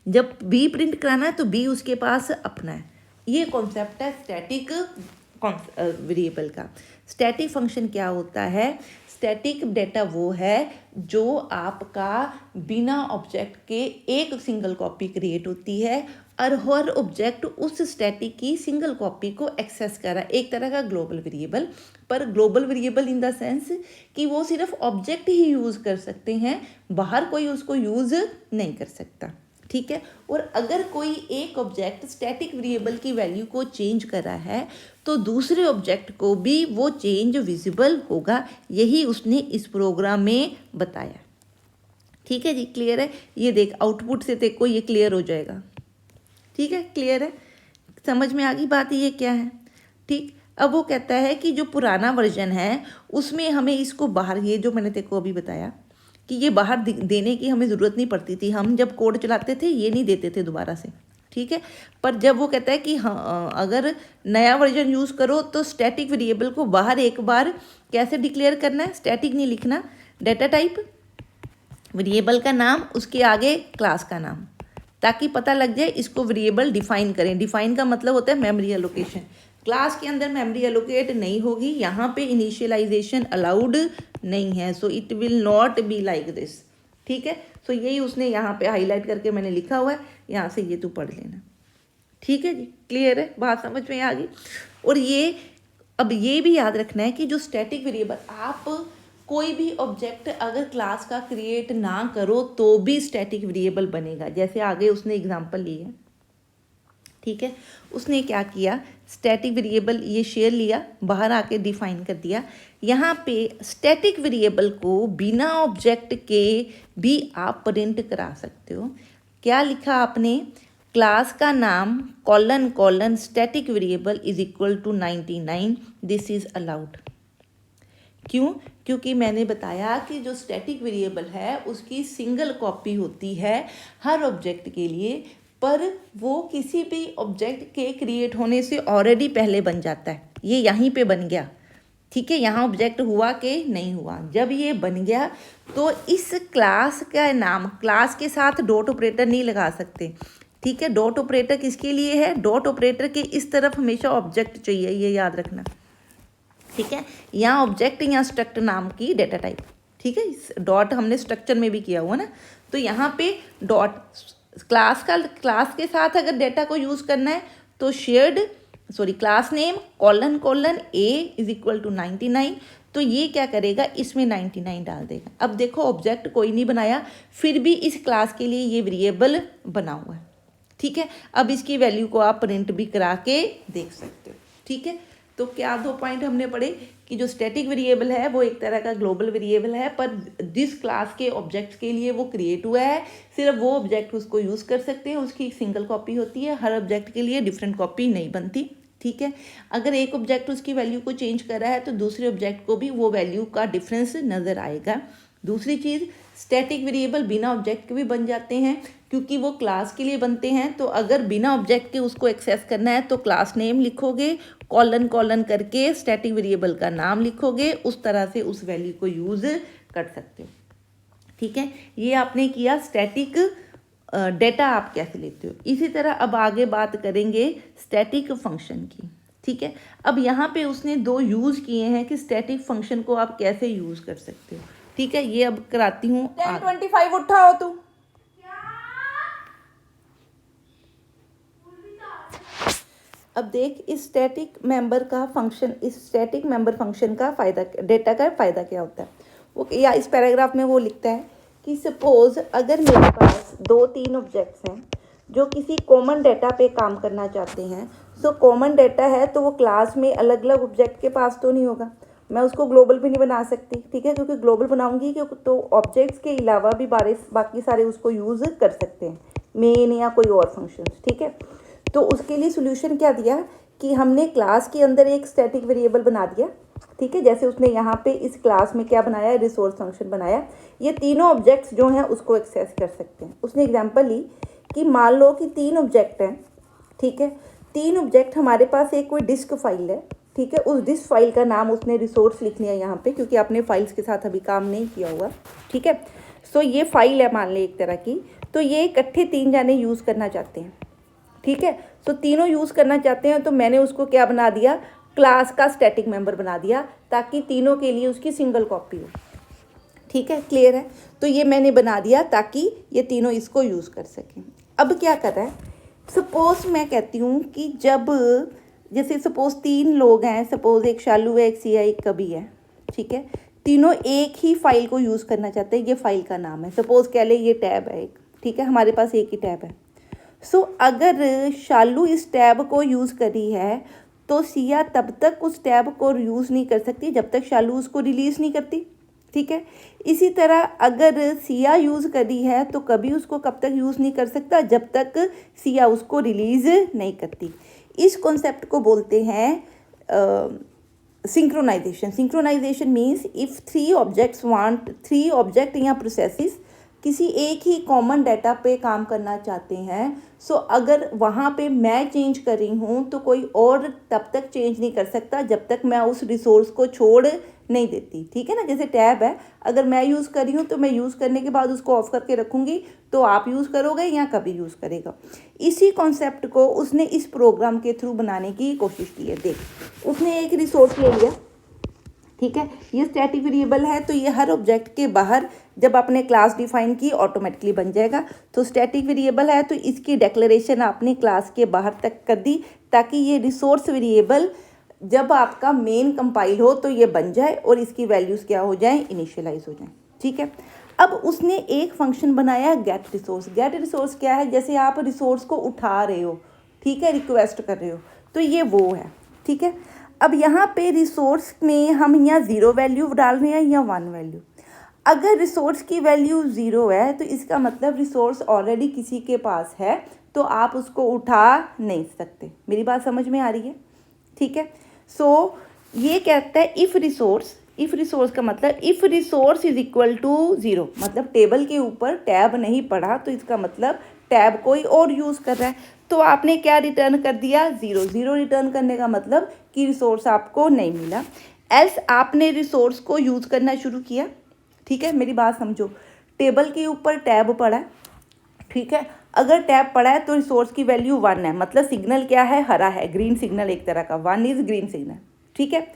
जब बी प्रिंट कराना है तो बी उसके पास अपना है। ये कॉन्सेप्ट है स्टैटिक वेरिएबल का। स्टैटिक फंक्शन क्या होता है, स्टैटिक डेटा वो है जो आपका बिना ऑब्जेक्ट के एक सिंगल कॉपी क्रिएट होती है और हर ऑब्जेक्ट उस स्टैटिक की सिंगल कॉपी को एक्सेस कर रहा है, एक तरह का ग्लोबल वेरिएबल। पर global variable in the sense कि वो सिर्फ ऑब्जेक्ट ही यूज़ कर सकते हैं, बाहर कोई उसको यूज़ नहीं कर सकता, ठीक है। और अगर कोई एक ऑब्जेक्ट स्टैटिक वेरिएबल की वैल्यू को चेंज कर रहा है तो दूसरे ऑब्जेक्ट को भी वो चेंज विजिबल होगा, यही उसने इस प्रोग्राम में बताया। ठीक है जी, क्लियर है। ये देख आउटपुट से तेरे को ये क्लियर हो जाएगा। ठीक है, क्लियर है, समझ में आ गई बात ये क्या है। ठीक, अब वो कहता है कि जो पुराना वर्जन है उसमें हमें इसको बाहर, ये जो मैंने तेरे को अभी बताया कि ये बाहर देने की हमें ज़रूरत नहीं पड़ती थी, हम जब कोड चलाते थे ये नहीं देते थे दोबारा से। ठीक है, पर जब वो कहता है कि हाँ अगर नया वर्जन यूज़ करो तो स्टैटिक वेरिएबल को बाहर एक बार कैसे डिक्लेयर करना है, स्टैटिक नहीं लिखना, डेटा टाइप, वेरिएबल का नाम, उसके आगे क्लास का नाम, ताकि पता लग जाए इसको वेरिएबल डिफाइन करें। डिफाइन का मतलब होता है मेमोरी एलोकेशन। क्लास के अंदर मेमोरी एलोकेट नहीं होगी, यहाँ पे इनिशियलाइजेशन अलाउड नहीं है, so it will not be like this. ठीक है, सो यही उसने यहाँ पे हाईलाइट करके मैंने लिखा हुआ है, यहाँ से ये तू पढ़ लेना। ठीक है जी, क्लियर है, बात समझ में आ गई। और ये अब ये भी याद रखना है कि जो स्टैटिक वेरिएबल, आप कोई भी ऑब्जेक्ट अगर क्लास का क्रिएट ना करो तो भी स्टैटिक वेरिएबल बनेगा। जैसे आगे उसने एग्जांपल ली है। ठीक है, उसने क्या किया, स्टैटिक वेरिएबल ये शेयर लिया, बाहर आके डिफाइन कर दिया। यहाँ पे स्टैटिक वेरिएबल को बिना ऑब्जेक्ट के भी आप प्रिंट करा सकते हो। क्या लिखा आपने, क्लास का नाम colon colon static variable is equal to 99, this is allowed. क्यों, क्योंकि मैंने बताया कि जो स्टैटिक वेरिएबल है उसकी सिंगल कॉपी होती है हर ऑब्जेक्ट के लिए, पर वो किसी भी ऑब्जेक्ट के क्रिएट होने से ऑलरेडी पहले बन जाता है। ये यहीं पे बन गया। ठीक है, यहाँ ऑब्जेक्ट हुआ कि नहीं हुआ, जब ये बन गया तो इस क्लास का नाम, क्लास के साथ डॉट ऑपरेटर नहीं लगा सकते। ठीक है, डॉट ऑपरेटर किसके लिए है, डॉट ऑपरेटर के इस तरफ हमेशा ऑब्जेक्ट चाहिए, ये याद रखना। ठीक है, यहाँ ऑब्जेक्ट या स्ट्रक्चर नाम की डेटा टाइप। ठीक है, डॉट हमने स्ट्रक्चर में भी किया हुआ ना, तो यहाँ पे डॉट क्लास के साथ अगर डेटा को यूज़ करना है तो class name colon colon A is equal to 99, तो ये क्या करेगा, इसमें 99 डाल देगा। अब देखो ऑब्जेक्ट कोई नहीं बनाया, फिर भी इस क्लास के लिए ये वेरिएबल बना हुआ है। ठीक है, अब इसकी वैल्यू को आप प्रिंट भी करा के देख सकते हो। ठीक है, तो क्या 2 पॉइंट हमने पढ़े कि जो स्टैटिक वेरिएबल है वो एक तरह का ग्लोबल वेरिएबल है, पर जिस क्लास के ऑब्जेक्ट्स के लिए वो क्रिएट हुआ है सिर्फ वो ऑब्जेक्ट उसको यूज़ कर सकते हैं, उसकी एक सिंगल कॉपी होती है, हर ऑब्जेक्ट के लिए डिफरेंट कॉपी नहीं बनती। ठीक है, अगर एक ऑब्जेक्ट उसकी वैल्यू को चेंज कर रहा है तो दूसरे ऑब्जेक्ट को भी वो वैल्यू का डिफरेंस नज़र आएगा। दूसरी चीज़, स्टैटिक वेरिएबल बिना ऑब्जेक्ट के भी बन जाते हैं क्योंकि वो क्लास के लिए बनते हैं। तो अगर बिना ऑब्जेक्ट के उसको एक्सेस करना है तो क्लास नेम लिखोगे, कॉलन कॉलन करके स्टैटिक वेरिएबल का नाम लिखोगे, उस तरह से उस वैल्यू को यूज़ कर सकते हो। ठीक है, ये आपने किया स्टैटिक डेटा आप कैसे लेते हो। इसी तरह अब आगे बात करेंगे स्टैटिक फंक्शन की। ठीक है, अब यहाँ पे उसने 2 यूज़ किए हैं कि स्टैटिक फंक्शन को आप कैसे यूज़ कर सकते हो। ठीक है, ये अब कराती हूँ। 10:25 उठाओ तू। अब देख इस स्टैटिक मेंबर का फंक्शन, इस स्टैटिक मेंबर फंक्शन का फ़ायदा, डेटा का फ़ायदा क्या होता है। वो या इस पैराग्राफ में वो लिखता है कि सपोज़ अगर मेरे पास 2-3 ऑब्जेक्ट्स हैं जो किसी कॉमन डेटा पे काम करना चाहते हैं, सो कॉमन डेटा है तो वो क्लास में अलग अलग ऑब्जेक्ट के पास तो नहीं होगा, मैं उसको ग्लोबल भी नहीं बना सकती। ठीक है, क्योंकि ग्लोबल बनाऊंगी तो ऑब्जेक्ट्स के अलावा भी बाकी सारे उसको यूज़ कर सकते हैं, मेन या कोई और फंक्शंस। ठीक है, तो उसके लिए सोल्यूशन क्या दिया कि हमने क्लास के अंदर एक स्टैटिक वेरिएबल बना दिया। ठीक है, जैसे उसने यहाँ पे इस क्लास में क्या बनाया, रिसोर्स फंक्शन बनाया, ये तीनों ऑब्जेक्ट्स जो हैं उसको एक्सेस कर सकते हैं। उसने एग्जांपल ली कि मान लो कि 3 ऑब्जेक्ट हैं। ठीक है, 3 ऑब्जेक्ट हमारे पास, एक कोई डिस्क फाइल है। ठीक है, उस डिस्क फाइल का नाम उसने रिसोर्स लिख लिया यहाँ पे, क्योंकि आपने फाइल्स के साथ अभी काम नहीं किया हुआ। ठीक है, सो ये फाइल है मान ले एक तरह की, तो ये इकट्ठे 3 जाने यूज़ करना चाहते हैं। ठीक है, सो तीनों यूज़ करना चाहते हैं, तो मैंने उसको क्या बना दिया, क्लास का स्टैटिक मेंबर बना दिया ताकि तीनों के लिए उसकी सिंगल कॉपी हो। ठीक है, क्लियर है। तो ये मैंने बना दिया ताकि ये तीनों इसको यूज़ कर सकें। अब क्या कर रहा है, सपोज़ मैं कहती हूँ कि जब जैसे सपोज़ 3 लोग हैं, सपोज़ एक शालू है, एक सिया, एक कभी है। ठीक है, तीनों एक ही फाइल को यूज़ करना चाहते हैं, ये फाइल का नाम है, सपोज़ कह ले ये टैब है एक। ठीक है, हमारे पास एक ही टैब है। सो अगर शालू इस टैब को यूज़ करी है तो सिया तब तक उस टैब को यूज़ नहीं कर सकती जब तक शालू उसको रिलीज़ नहीं करती, ठीक है। इसी तरह अगर सिया यूज़ करी है तो कभी उसको कब तक यूज़ नहीं कर सकता, जब तक सिया उसको रिलीज़ नहीं करती। इस कॉन्सेप्ट को बोलते हैं synchronization. Synchronization means if three object या प्रोसेसेस किसी एक ही कॉमन डाटा पे काम करना चाहते हैं, सो अगर वहाँ पे मैं चेंज कर रही हूँ तो कोई और तब तक चेंज नहीं कर सकता जब तक मैं उस रिसोर्स को छोड़ नहीं देती, ठीक है ना। जैसे टैब है, अगर मैं यूज़ कर रही हूँ तो मैं यूज़ करने के बाद उसको ऑफ करके रखूँगी तो आप यूज़ करोगे या कभी यूज़ करेगा। इसी कॉन्सेप्ट को उसने इस प्रोग्राम के थ्रू बनाने की कोशिश की है। देख, उसने एक रिसोर्स ले लिया, ठीक है, ये स्टैटिक वेरिएबल है तो ये हर ऑब्जेक्ट के बाहर जब आपने क्लास डिफाइन की ऑटोमेटिकली बन जाएगा। तो स्टैटिक वेरिएबल है तो इसकी डिक्लेरेशन आपने क्लास के बाहर तक कर दी ताकि ये रिसोर्स वेरिएबल जब आपका मेन कंपाइल हो तो ये बन जाए और इसकी वैल्यूज़ क्या हो जाएं, इनिशियलाइज हो जाएं, ठीक है। अब उसने एक फंक्शन बनाया गेट रिसोर्स। गेट रिसोर्स क्या है, जैसे आप रिसोर्स को उठा रहे हो, ठीक है, रिक्वेस्ट कर रहे हो, तो ये वो है, ठीक है। अब यहाँ पे रिसोर्स में हम यहाँ 0 वैल्यू डाल रहे हैं या 1 वैल्यू। अगर रिसोर्स की वैल्यू 0 है तो इसका मतलब रिसोर्स ऑलरेडी किसी के पास है तो आप उसको उठा नहीं सकते। मेरी बात समझ में आ रही है, ठीक है। सो ये कहता है इफ़ रिसोर्स का मतलब if resource is equal to 0, मतलब टेबल के ऊपर टैब नहीं पड़ा तो इसका मतलब टैब कोई और यूज़ कर रहा है। तो आपने क्या रिटर्न कर दिया, 0 रिटर्न करने का मतलब कि रिसोर्स आपको नहीं मिला। एल्स आपने रिसोर्स को यूज़ करना शुरू किया, ठीक है। मेरी बात समझो, टेबल के ऊपर टैब पड़ा है, ठीक है। अगर टैब पड़ा है तो रिसोर्स की वैल्यू 1 है, मतलब सिग्नल क्या है, हरा है, ग्रीन सिग्नल एक तरह का, 1 इज़ ग्रीन सिग्नल, ठीक है।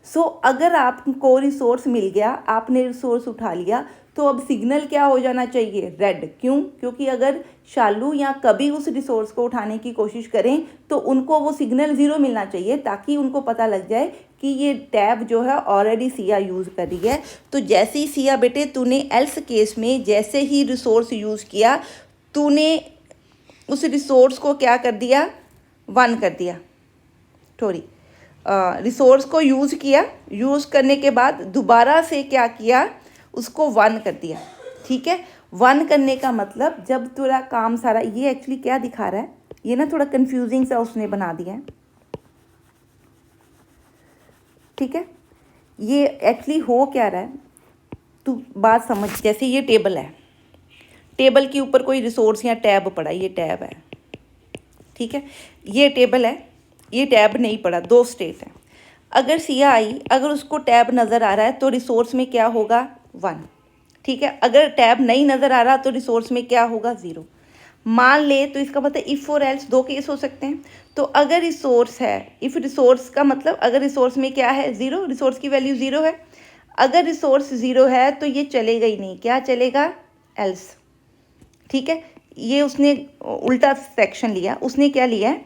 सो अगर आपको रिसोर्स मिल गया, आपने रिसोर्स उठा लिया तो अब सिग्नल क्या हो जाना चाहिए, रेड। क्यों? क्योंकि अगर शालू या कभी उस रिसोर्स को उठाने की कोशिश करें तो उनको वो सिग्नल 0 मिलना चाहिए ताकि उनको पता लग जाए कि ये टैब जो है ऑलरेडी सिया यूज़ कर रही है। तो जैसे ही सिया बेटे तूने एल्स केस में जैसे ही रिसोर्स यूज़ किया, तूने उस रिसोर्स को क्या कर दिया, 1 कर दिया। थोड़ी रिसोर्स को यूज़ किया, यूज़ करने के बाद दोबारा से क्या किया, उसको 1 कर दिया, ठीक है। 1 करने का मतलब जब तेरा काम सारा, ये एक्चुअली क्या दिखा रहा है, ये ना थोड़ा कंफ्यूजिंग सा उसने बना दिया है, ठीक है। ये एक्चुअली हो क्या रहा है, तू बात समझ। जैसे ये टेबल है, टेबल के ऊपर कोई रिसोर्स या टैब पड़ा, ये टैब है, ठीक है। ये टेबल है, ये टैब नहीं पड़ा, 2 स्टेट है। अगर सिया आई, अगर उसको टैब नज़र आ रहा है तो रिसोर्स में क्या होगा, 1, ठीक है। अगर टैब नहीं नज़र आ रहा तो रिसोर्स में क्या होगा, 0। मान ले तो इसका मतलब इफ़ और एल्स 2 केस हो सकते हैं। तो अगर रिसोर्स है, इफ़ रिसोर्स का मतलब अगर रिसोर्स में क्या है, 0, रिसोर्स की वैल्यू 0 है। अगर रिसोर्स 0 है तो ये चलेगा ही नहीं, क्या चलेगा, एल्स, ठीक है। ये उसने उल्टा सेक्शन लिया, उसने क्या लिया है,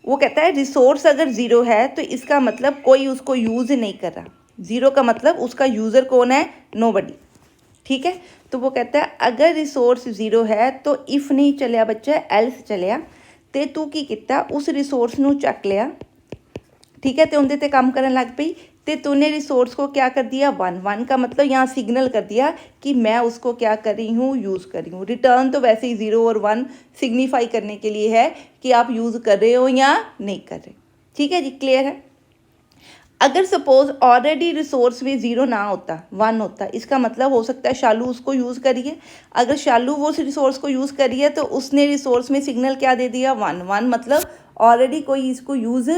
वो कहता है रिसोर्स अगर 0 है तो इसका मतलब कोई उसको यूज़ नहीं कर रहा। 0 का मतलब उसका यूज़र कौन है, नोबडी, ठीक है। तो वो कहता है अगर रिसोर्स 0 है तो इफ़ नहीं चलिया बच्चा, एल्स चलिया। ते तू की किता, उस रिसोर्स नू चक लिया, ठीक है, तो उनके ते काम करने लग पई। तो तूने रिसोर्स को क्या कर दिया, 1 का मतलब यहाँ सिग्नल कर दिया कि मैं उसको क्या कर रही हूँ, यूज़ कर रही हूँ। रिटर्न तो वैसे ही 0 और 1 सिग्निफाई करने के लिए है कि आप यूज़ कर रहे हो या नहीं कर रहे, ठीक है जी, क्लियर है। अगर सपोज ऑलरेडी रिसोर्स में 0 ना होता, 1 होता, इसका मतलब हो सकता है शालू उसको यूज़ करिए। अगर शालू वो उस रिसोर्स को यूज़ करिए तो उसने रिसोर्स में सिग्नल क्या दे दिया, 1 मतलब ऑलरेडी कोई इसको यूज़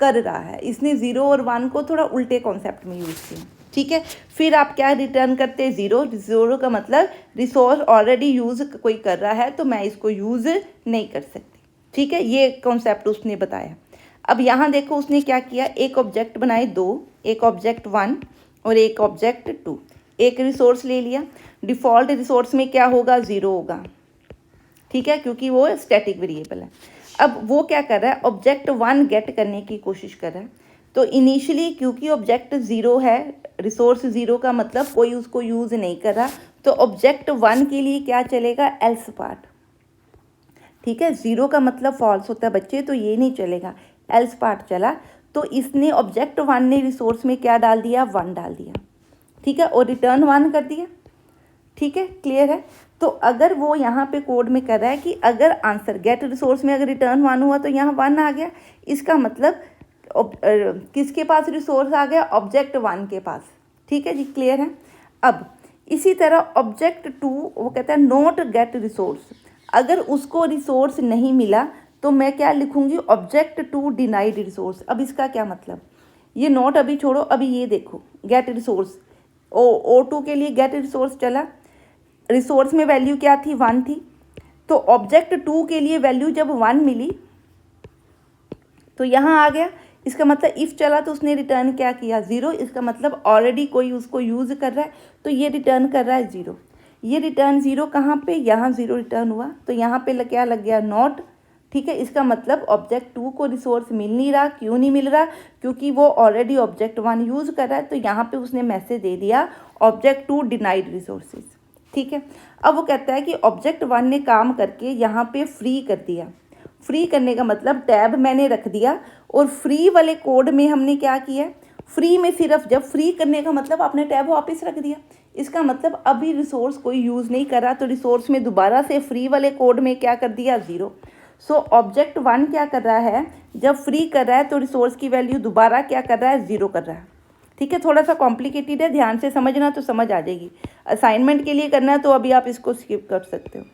कर रहा है। इसने 0 और 1 को थोड़ा उल्टे कॉन्सेप्ट में यूज़ किया, ठीक है। फिर आप क्या रिटर्न करते, 0 का मतलब रिसोर्स ऑलरेडी यूज़ कोई कर रहा है तो मैं इसको यूज़ नहीं कर सकती, ठीक है। ये कॉन्सेप्ट उसने बताया। अब यहाँ देखो उसने क्या किया, एक ऑब्जेक्ट बनाए 2, एक ऑब्जेक्ट 1 और एक ऑब्जेक्ट 2। एक रिसोर्स ले लिया, डिफ़ॉल्ट रिसोर्स में क्या होगा, 0 होगा, ठीक है, क्योंकि वो स्टैटिक वेरिएबल है। अब वो क्या कर रहा है, ऑब्जेक्ट 1 गेट करने की कोशिश कर रहा है। तो इनिशियली क्योंकि ऑब्जेक्ट 0 है, रिसोर्स 0 का मतलब कोई उसको यूज़ नहीं कर रहा, तो ऑब्जेक्ट 1 के लिए क्या चलेगा, एल्स पार्ट, ठीक है। ज़ीरो का मतलब फॉल्स होता है बच्चे, तो ये नहीं चलेगा, एल्स पार्ट चला। तो इसने ऑब्जेक्ट वन ने रिसोर्स में क्या डाल दिया, 1 डाल दिया, ठीक है, और रिटर्न 1 कर दिया, ठीक है, क्लियर है। तो अगर वो यहाँ पे कोड में कर रहा है कि अगर आंसर गेट रिसोर्स में अगर रिटर्न 1 हुआ तो यहाँ 1 आ गया, इसका मतलब किसके पास रिसोर्स आ गया, ऑब्जेक्ट 1 के पास, ठीक है जी, क्लियर है। अब इसी तरह ऑब्जेक्ट 2 वो कहता है नॉट गेट रिसोर्स, अगर उसको रिसोर्स नहीं मिला तो मैं क्या लिखूंगी, ऑब्जेक्ट 2 डिनाइड रिसोर्स। अब इसका क्या मतलब, ये नॉट अभी छोड़ो, अभी ये देखो गेट रिसोर्स, O2 के लिए गेट रिसोर्स चला, रिसोर्स में वैल्यू क्या थी, 1 थी, तो ऑब्जेक्ट 2 के लिए वैल्यू जब 1 मिली तो यहाँ आ गया, इसका मतलब इफ़ चला तो उसने रिटर्न क्या किया, 0, इसका मतलब ऑलरेडी कोई उसको यूज़ कर रहा है तो ये रिटर्न कर रहा है 0। ये रिटर्न 0 कहाँ पे, यहाँ 0 रिटर्न हुआ, तो यहाँ पे क्या लग गया, नॉट, ठीक है। इसका मतलब ऑब्जेक्ट 2 को रिसोर्स मिल नहीं रहा, क्यों नहीं मिल रहा, क्योंकि वो ऑलरेडी ऑब्जेक्ट 1 यूज़ कर रहा है, तो यहाँ पे उसने मैसेज दे दिया ऑब्जेक्ट 2 डिनाइड रिसोर्सेज, ठीक है। अब वो कहता है कि ऑब्जेक्ट 1 ने काम करके यहाँ पे फ्री कर दिया, फ्री करने का मतलब टैब मैंने रख दिया, और फ्री वाले कोड में हमने क्या किया, फ्री में सिर्फ जब फ्री करने का मतलब आपने टैब वापस रख दिया, इसका मतलब अभी रिसोर्स कोई यूज़ नहीं कर रहा, तो रिसोर्स में दोबारा से फ्री वाले कोड में क्या कर दिया, 0। सो ऑब्जेक्ट 1 क्या कर रहा है, जब फ्री कर रहा है तो रिसोर्स की वैल्यू दोबारा क्या कर रहा है, 0 कर रहा है, ठीक है। थोड़ा सा कॉम्प्लिकेटेड है, ध्यान से समझना तो समझ आ जाएगी, असाइनमेंट के लिए करना है तो अभी आप इसको स्किप कर सकते हो,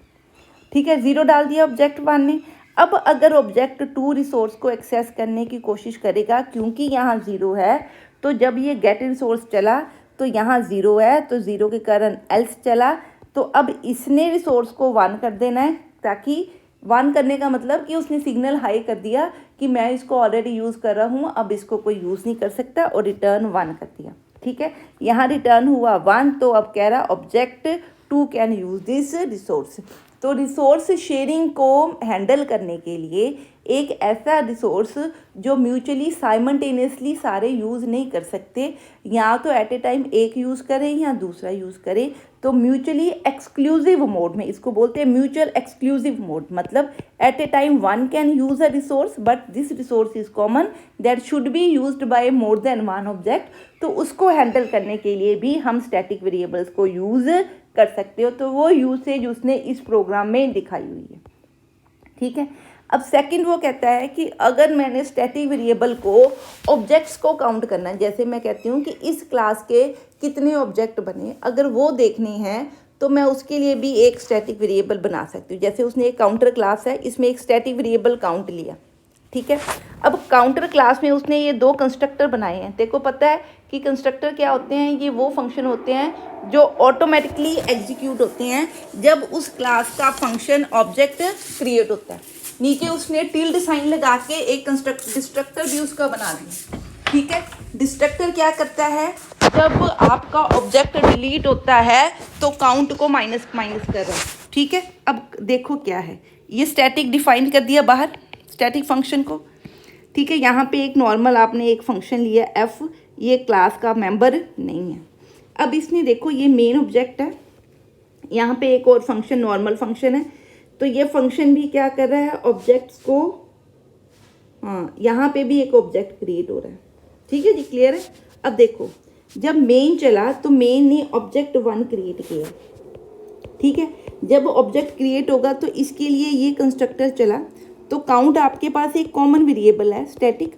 ठीक है। 0 डाल दिया ऑब्जेक्ट 1 ने। अब अगर ऑब्जेक्ट 2 रिसोर्स को एक्सेस करने की कोशिश करेगा, क्योंकि यहाँ 0 है, तो जब ये गेट रिसोर्स चला तो यहाँ 0 है, तो 0 के कारण एल्स चला, तो अब इसने रिसोर्स को 1 कर देना है, ताकि 1 करने का मतलब कि उसने सिग्नल हाई कर दिया कि मैं इसको ऑलरेडी यूज़ कर रहा हूँ, अब इसको कोई यूज़ नहीं कर सकता, और रिटर्न 1 कर दिया, ठीक है। यहाँ रिटर्न हुआ 1, तो अब कह रहा object 2 can use this resource. तो रिसोर्स शेयरिंग को हैंडल करने के लिए एक ऐसा रिसोर्स जो म्यूचुअली साइमल्टेनियसली सारे यूज़ नहीं कर सकते, या तो एट ए टाइम एक यूज़ करें या दूसरा यूज़ करें, तो म्यूचुअली एक्सक्लूसिव मोड में, इसको बोलते हैं म्यूचुअल एक्सक्लूसिव मोड, मतलब at a time 1 can use a resource but this resource is common that should be used by more than 1 object. तो उसको हैंडल करने के लिए भी हम स्टैटिक वेरिएबल्स को यूज़ कर सकते हो, तो वो यूसेज उसने इस प्रोग्राम में दिखाई हुई है, ठीक है। अब सेकंड वो कहता है कि अगर मैंने स्टैटिक वेरिएबल को ऑब्जेक्ट्स को काउंट करना है, जैसे मैं कहती हूँ कि इस क्लास के कितने ऑब्जेक्ट बने, अगर वो देखने हैं तो मैं उसके लिए भी एक स्टैटिक वेरिएबल बना सकती हूँ। जैसे उसने एक काउंटर क्लास है, इसमें एक स्टैटिक वेरिएबल काउंट लिया, ठीक है। अब काउंटर क्लास में उसने ये 2 कंस्ट्रक्टर बनाए हैं। देखो पता है कि कंस्ट्रक्टर क्या होते हैं, ये वो फंक्शन होते हैं जो ऑटोमेटिकली एग्जीक्यूट होते हैं जब उस क्लास का फंक्शन ऑब्जेक्ट क्रिएट होता है। नीचे उसने टिल्ड साइन लगा के एक डिस्ट्रक्टर भी उसका बना दिया, ठीक है। डिस्ट्रक्टर क्या करता है, जब आपका ऑब्जेक्ट डिलीट होता है तो काउंट को माइनस कर रहा है, ठीक है। अब देखो क्या है, ये स्टैटिक डिफाइन कर दिया बाहर स्टैटिक फंक्शन को, ठीक है। यहाँ पे एक नॉर्मल आपने एक फंक्शन लिया एफ, ये क्लास का मेंबर नहीं है। अब इसने देखो ये मेन ऑब्जेक्ट है, यहाँ पे एक और फंक्शन नॉर्मल फंक्शन है, तो ये फंक्शन भी क्या कर रहा है, ऑब्जेक्ट्स को, हाँ यहाँ पे भी एक ऑब्जेक्ट क्रिएट हो रहा है, ठीक है जी, क्लियर है। अब देखो जब मेन चला तो मेन ने ऑब्जेक्ट 1 क्रिएट किया, ठीक है। जब ऑब्जेक्ट क्रिएट होगा तो इसके लिए ये कंस्ट्रक्टर चला, तो काउंट आपके पास एक कॉमन वेरिएबल है स्टैटिक,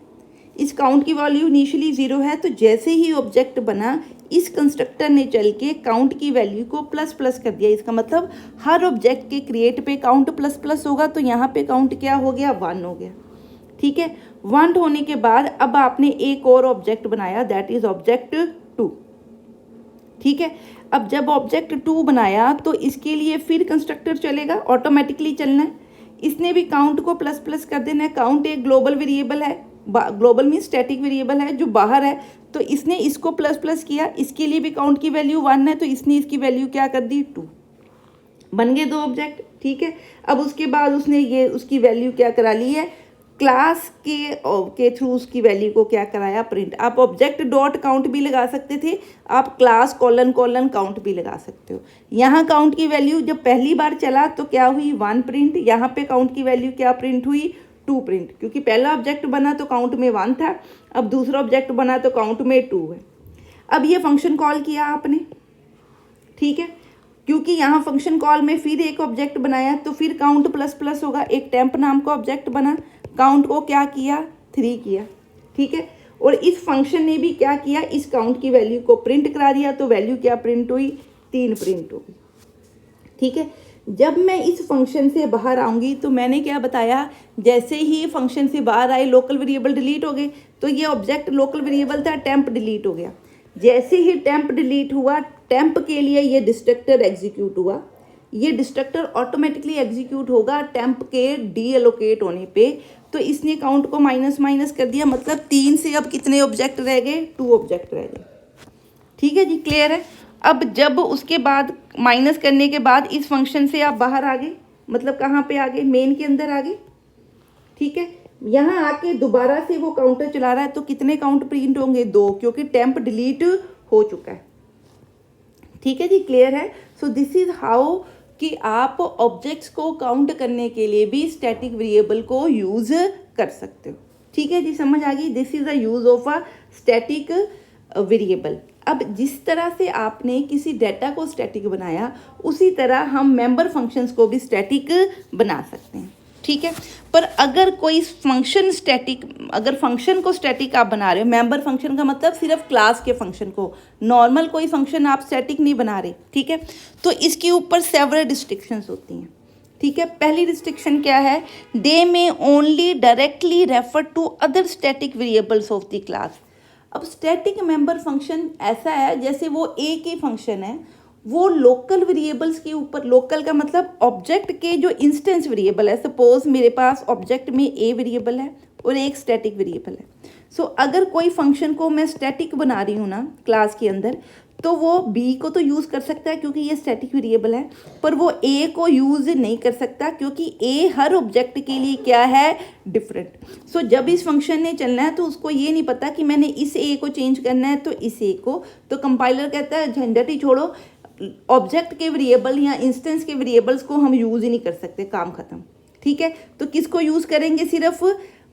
इस काउंट की वैल्यू इनिशियली 0 है, तो जैसे ही ऑब्जेक्ट बना इस कंस्ट्रक्टर ने चल के काउंट की वैल्यू को प्लस कर दिया। इसका मतलब हर ऑब्जेक्ट के क्रिएट पे काउंट प्लस होगा, तो यहाँ पे काउंट क्या हो गया, 1 हो गया, ठीक है। 1 होने के बाद अब आपने एक और ऑब्जेक्ट बनाया, दैट इज ऑब्जेक्ट 2, ठीक है। अब जब ऑब्जेक्ट 2 बनाया तो इसके लिए फिर कंस्ट्रक्टर चलेगा, ऑटोमेटिकली चलना है, इसने भी काउंट को प्लस कर देना है। काउंट एक ग्लोबल वेरिएबल है, ग्लोबल मीन स्टैटिक वेरिएबल है जो बाहर है, तो इसने इसको प्लस किया, इसके लिए भी काउंट की वैल्यू 1 है, तो इसने इसकी वैल्यू क्या कर दी, 2, बन गए 2 ऑब्जेक्ट, ठीक है। अब उसके बाद उसने ये उसकी वैल्यू क्या करा ली है, क्लास के थ्रू उसकी वैल्यू को क्या कराया, प्रिंट। आप ऑब्जेक्ट डॉट काउंट भी लगा सकते थे, आप क्लास कॉलन कॉलन काउंट भी लगा सकते हो। यहाँ काउंट की वैल्यू जब पहली बार चला तो क्या हुई, 1 प्रिंट। यहाँ पे काउंट की वैल्यू क्या प्रिंट हुई, 2 प्रिंट, क्योंकि पहला ऑब्जेक्ट बना तो काउंट में 1 था, अब दूसरा ऑब्जेक्ट बना तो काउंट में 2 है। अब ये फंक्शन कॉल किया आपने, ठीक है, क्योंकि यहाँ फंक्शन कॉल में फिर एक ऑब्जेक्ट बनाया तो फिर काउंट प्लस प्लस होगा। एक टेम्प नाम का ऑब्जेक्ट बना, काउंट को क्या किया, 3 किया, ठीक है। और इस फंक्शन ने भी क्या किया, इस काउंट की वैल्यू को प्रिंट करा दिया, तो वैल्यू क्या प्रिंट हुई, 3 प्रिंट होगी, ठीक है। जब मैं इस फंक्शन से बाहर आऊँगी तो मैंने क्या बताया, जैसे ही फंक्शन से बाहर आए लोकल वेरिएबल डिलीट हो गए, तो ये ऑब्जेक्ट लोकल वेरिएबल था, टेम्प डिलीट हो गया। जैसे ही टेम्प डिलीट हुआ, टेम्प के लिए ये डिस्ट्रक्टर एग्जीक्यूट हुआ। ये डिस्ट्रक्टर ऑटोमेटिकली एग्जीक्यूट होगा टेम्प के डी एलोकेट होने पे। तो इसने काउंट को माइनस माइनस कर दिया, मतलब 3 से अब कितने ऑब्जेक्ट रह गए, 2 ऑब्जेक्ट रह गए, ठीक है जी, क्लियर है। अब जब उसके बाद माइनस करने के बाद इस फंक्शन से आप बाहर आ गए, मतलब कहाँ पे आ गए, मेन के अंदर आ गए, ठीक है। यहाँ आके दोबारा से वो काउंटर चला रहा है, तो कितने काउंट प्रिंट होंगे, 2, क्योंकि टेम्प डिलीट हो चुका है, ठीक है जी, क्लियर है। सो दिस इज हाउ कि आप ऑब्जेक्ट्स को काउंट करने के लिए भी स्टैटिक वेरिएबल को यूज कर सकते हो, ठीक है जी, समझ आ गई। This is the use of a static variable. अब जिस तरह से आपने किसी डाटा को स्टैटिक बनाया, उसी तरह हम मेंबर फंक्शंस को भी स्टैटिक बना सकते हैं, ठीक है। पर अगर कोई फंक्शन स्टैटिक, अगर फंक्शन को स्टैटिक आप बना रहे हो, मेंबर फंक्शन का मतलब सिर्फ क्लास के फंक्शन को, नॉर्मल कोई फंक्शन आप स्टैटिक नहीं बना रहे, ठीक है, तो इसके ऊपर सेवरल रिस्ट्रिक्शंस होती हैं, ठीक है। पहली रिस्ट्रिक्शन क्या है, they may only directly refer to other static variables of the class. अब स्टैटिक मेंबर फंक्शन ऐसा है जैसे वो एक ही फंक्शन है, वो लोकल वेरिएबल्स के ऊपर, लोकल का मतलब ऑब्जेक्ट के जो इंस्टेंस वेरिएबल है, सपोज मेरे पास ऑब्जेक्ट में ए वेरिएबल है और एक स्टैटिक वेरिएबल है। सो अगर कोई फंक्शन को मैं स्टैटिक बना रही हूँ ना क्लास के अंदर, तो वो बी को तो यूज़ कर सकता है क्योंकि ये स्टैटिक वेरिएबल है, पर वो ए को यूज़ नहीं कर सकता क्योंकि ए हर ऑब्जेक्ट के लिए क्या है, डिफरेंट। सो जब इस फंक्शन ने चलना है तो उसको ये नहीं पता कि मैंने इस ए को चेंज करना है तो इस ए को, तो कंपाइलर कहता है झंझट ही छोड़ो, ऑब्जेक्ट के वेरिएबल या इंस्टेंस के वेरिएबल्स को हम यूज़ ही नहीं कर सकते, काम खत्म, ठीक है। तो किसको यूज़ करेंगे, सिर्फ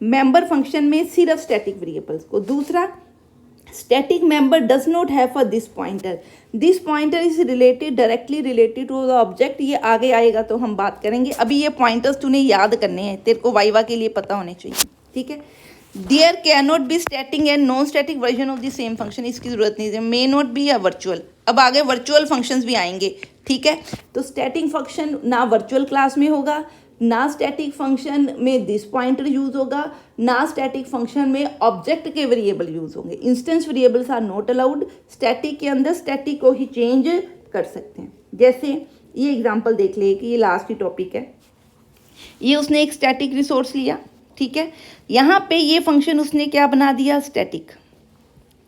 मेंबर फंक्शन में सिर्फ स्टैटिक वेरिएबल्स को। दूसरा, static member does not have a this pointer is related, directly related to the object. ये आगे आएगा तो हम बात करेंगे, अभी ये पॉइंटर्स तूने याद करने हैं, तेरे को वाइवा के लिए पता होने चाहिए, ठीक है। There can not be static and non static version of the same function, इसकी जरूरत नहीं है। May not be a virtual, अब आगे वर्चुअल फंक्शंस भी आएंगे, ठीक है। तो स्टैटिक फंक्शन ना वर्चुअल क्लास में होगा, ना स्टैटिक फंक्शन में दिस पॉइंटर यूज होगा, ना स्टैटिक फंक्शन में ऑब्जेक्ट के वेरिएबल यूज होंगे। Instance variables are not allowed. Static के अंदर स्टैटिक को ही चेंज कर सकते हैं। जैसे ये एग्जांपल देख ले कि ये लास्ट ही टॉपिक है, ये उसने एक स्टैटिक रिसोर्स लिया, ठीक है, यहाँ पे ये फंक्शन उसने क्या बना दिया, स्टैटिक,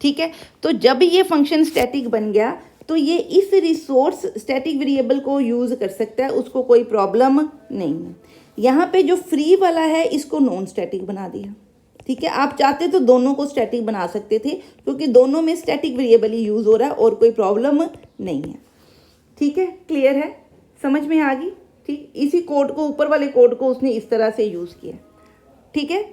ठीक है। तो जब ये फंक्शन स्टैटिक बन गया तो ये इस रिसोर्स स्टैटिक वेरिएबल को यूज़ कर सकता है, उसको कोई प्रॉब्लम नहीं है। यहाँ पे जो फ्री वाला है इसको नॉन स्टैटिक बना दिया, ठीक है। आप चाहते तो दोनों को स्टैटिक बना सकते थे क्योंकि दोनों में स्टैटिक वेरिएबल ही यूज़ हो रहा है और कोई प्रॉब्लम नहीं है, ठीक है, क्लियर है, समझ में आ गई, ठीक। इसी कोड को, ऊपर वाले कोड को उसने इस तरह से यूज़ किया, ठीक है,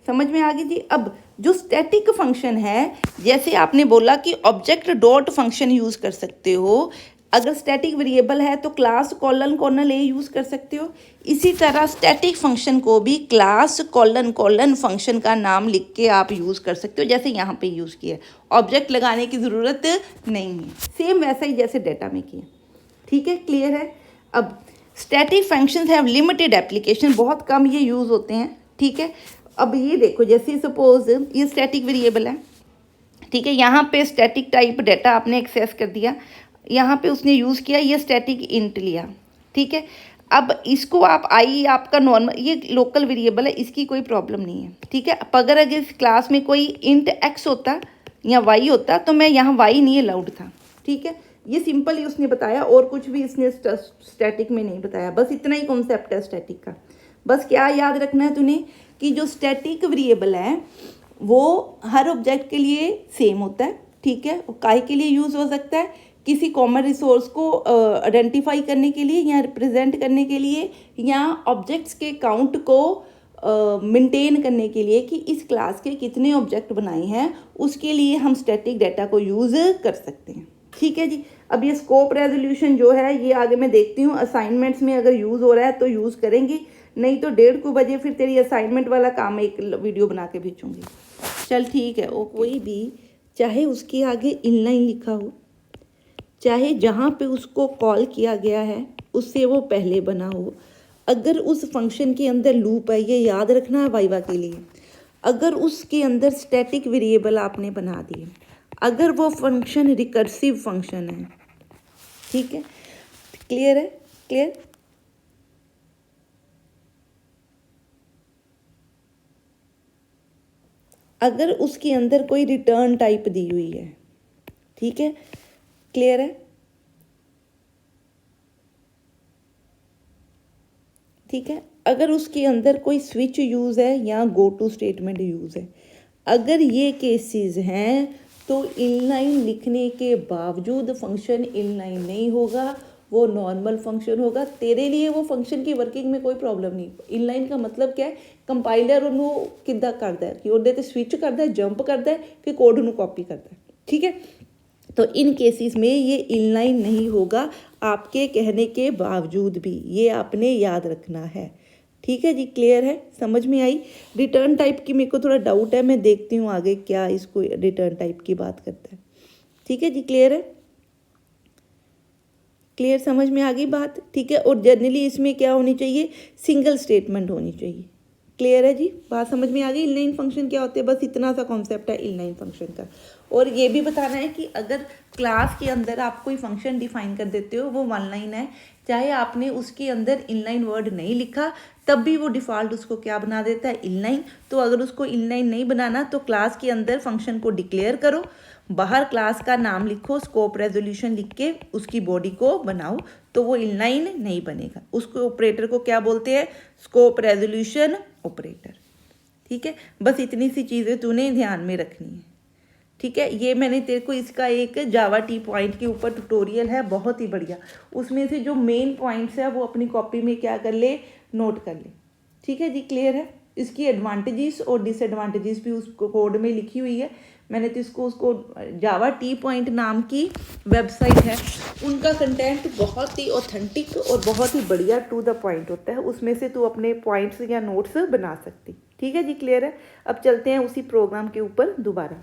समझ में आ गई जी। अब जो स्टैटिक फंक्शन है, जैसे आपने बोला कि ऑब्जेक्ट डॉट फंक्शन यूज़ कर सकते हो, अगर स्टैटिक वेरिएबल है तो क्लास कॉलन कॉलन ए यूज़ कर सकते हो। इसी तरह स्टैटिक फंक्शन को भी क्लास कॉलन कॉलन फंक्शन का नाम लिख के आप यूज़ कर सकते हो, जैसे यहाँ पे यूज़ किया, ऑब्जेक्ट लगाने की ज़रूरत नहीं है, सेम वैसा ही जैसे डाटा में किया, ठीक है, क्लियर है। अब static functions have limited application, बहुत कम ये यूज़ होते हैं, ठीक है। अब ये देखो, जैसे सपोज ये स्टैटिक वेरिएबल है, ठीक है, यहाँ पे स्टैटिक टाइप डाटा आपने एक्सेस कर दिया, यहाँ पे उसने यूज़ किया ये स्टैटिक इंट लिया, ठीक है। अब इसको आप आई आपका नॉर्मल, ये लोकल वेरिएबल है, इसकी कोई प्रॉब्लम नहीं है, ठीक है। अब अगर इस क्लास में कोई इंट एक्स होता या वाई होता तो मैं यहाँ वाई नहीं अलाउड था, ठीक है। ये सिंपल ही उसने बताया और कुछ भी इसने स्टैटिक में नहीं बताया, बस इतना ही कॉन्सेप्ट है स्टैटिक का। बस क्या याद रखना है तूने कि जो स्टैटिक वेरिएबल है वो हर ऑब्जेक्ट के लिए सेम होता है, ठीक है। काहे के लिए यूज़ हो सकता है, किसी कॉमन रिसोर्स को आइडेंटिफाई करने के लिए या रिप्रेजेंट करने के लिए, या ऑब्जेक्ट्स के काउंट को मेंटेन करने के लिए कि इस क्लास के कितने ऑब्जेक्ट बनाए हैं, उसके लिए हम स्टैटिक डाटा को यूज़ कर सकते हैं, ठीक है जी। अब ये स्कोप रेजोल्यूशन जो है ये आगे मैं देखती हूँ असाइनमेंट्स में अगर यूज़ हो रहा है तो यूज़ करेंगी, नहीं तो 1:30 बजे फिर तेरी असाइनमेंट वाला काम एक वीडियो बना के भेजूँगी। चल ठीक है। वो कोई भी चाहे उसके आगे इनलाइन लिखा हो, चाहे जहाँ पे उसको कॉल किया गया है उससे वो पहले बना हो, अगर उस फंक्शन के अंदर लूप है, ये याद रखना है वाइवा के लिए, अगर उसके अंदर स्टैटिक वेरिएबल आपने बना दिए, अगर वो फंक्शन रिकर्सिव फंक्शन है, ठीक है। क्लियर है? क्लियर? अगर उसके अंदर कोई रिटर्न टाइप दी हुई है, ठीक है। क्लियर है? ठीक है। अगर उसके अंदर कोई स्विच यूज़ है या गो टू स्टेटमेंट यूज़ है, अगर ये केसेस हैं तो इनलाइन लिखने के बावजूद फंक्शन इनलाइन नहीं होगा, वो नॉर्मल फंक्शन होगा। तेरे लिए वो फंक्शन की वर्किंग में कोई प्रॉब्लम नहीं। इनलाइन का मतलब क्या है, कंपाइलर ਉਹਨੂੰ ਕਿੱਦਾਂ ਕਰਦਾ ਹੈ कि ਉਹਦੇ ਤੇ स्विच करता है, जंप करता है कि कोड ਨੂੰ कॉपी करता है, ठीक है। तो इन केसेस में ये इनलाइन नहीं होगा आपके कहने के बावजूद भी, ये आपने याद रखना है, ठीक है जी। क्लियर है? समझ में आई? रिटर्न टाइप की मेरे को थोड़ा डाउट है, मैं देखती हूँ आगे क्या इसको रिटर्न टाइप की बात करता है, ठीक है जी। क्लियर है? क्लियर? समझ में आ गई बात? ठीक है। और जनरली इसमें क्या होनी चाहिए, सिंगल स्टेटमेंट होनी चाहिए। क्लियर है जी? बात समझ में आ गई? इनलाइन फंक्शन क्या होते हैं, बस इतना सा कॉन्सेप्ट है इनलाइन फंक्शन का। और ये भी बताना है कि अगर क्लास के अंदर आप कोई फंक्शन डिफाइन कर देते हो वो वन लाइन है, चाहे आपने उसके अंदर इनलाइन वर्ड नहीं लिखा तब भी वो डिफ़ॉल्ट उसको क्या बना देता है, इनलाइन। तो अगर उसको इनलाइन नहीं बनाना तो क्लास के अंदर फंक्शन को डिक्लेयर करो, बाहर क्लास का नाम लिखो, स्कोप रेजोल्यूशन लिख के उसकी बॉडी को बनाओ, तो वो इनलाइन नहीं बनेगा। उसको ऑपरेटर को क्या बोलते हैं, स्कोप रेजोल्यूशन ऑपरेटर, ठीक है। बस इतनी सी चीज़ें तूने ध्यान में रखनी है, ठीक है। ये मैंने तेरे को इसका एक जावा टी पॉइंट के ऊपर ट्यूटोरियल है, बहुत ही बढ़िया, उसमें से जो मेन पॉइंट्स है वो अपनी कॉपी में क्या कर ले, नोट कर ले, ठीक है जी। क्लियर है? इसकी एडवांटेजेस और डिसएडवांटेजेस भी उस कोड में लिखी हुई है। मैंने तो उसको जावा टी पॉइंट नाम की वेबसाइट है, उनका कंटेंट बहुत ही ऑथेंटिक और बहुत ही बढ़िया टू द पॉइंट होता है, उसमें से तू अपने पॉइंट्स या नोट्स बना सकती, ठीक है जी। क्लियर है? अब चलते हैं उसी प्रोग्राम के ऊपर दोबारा।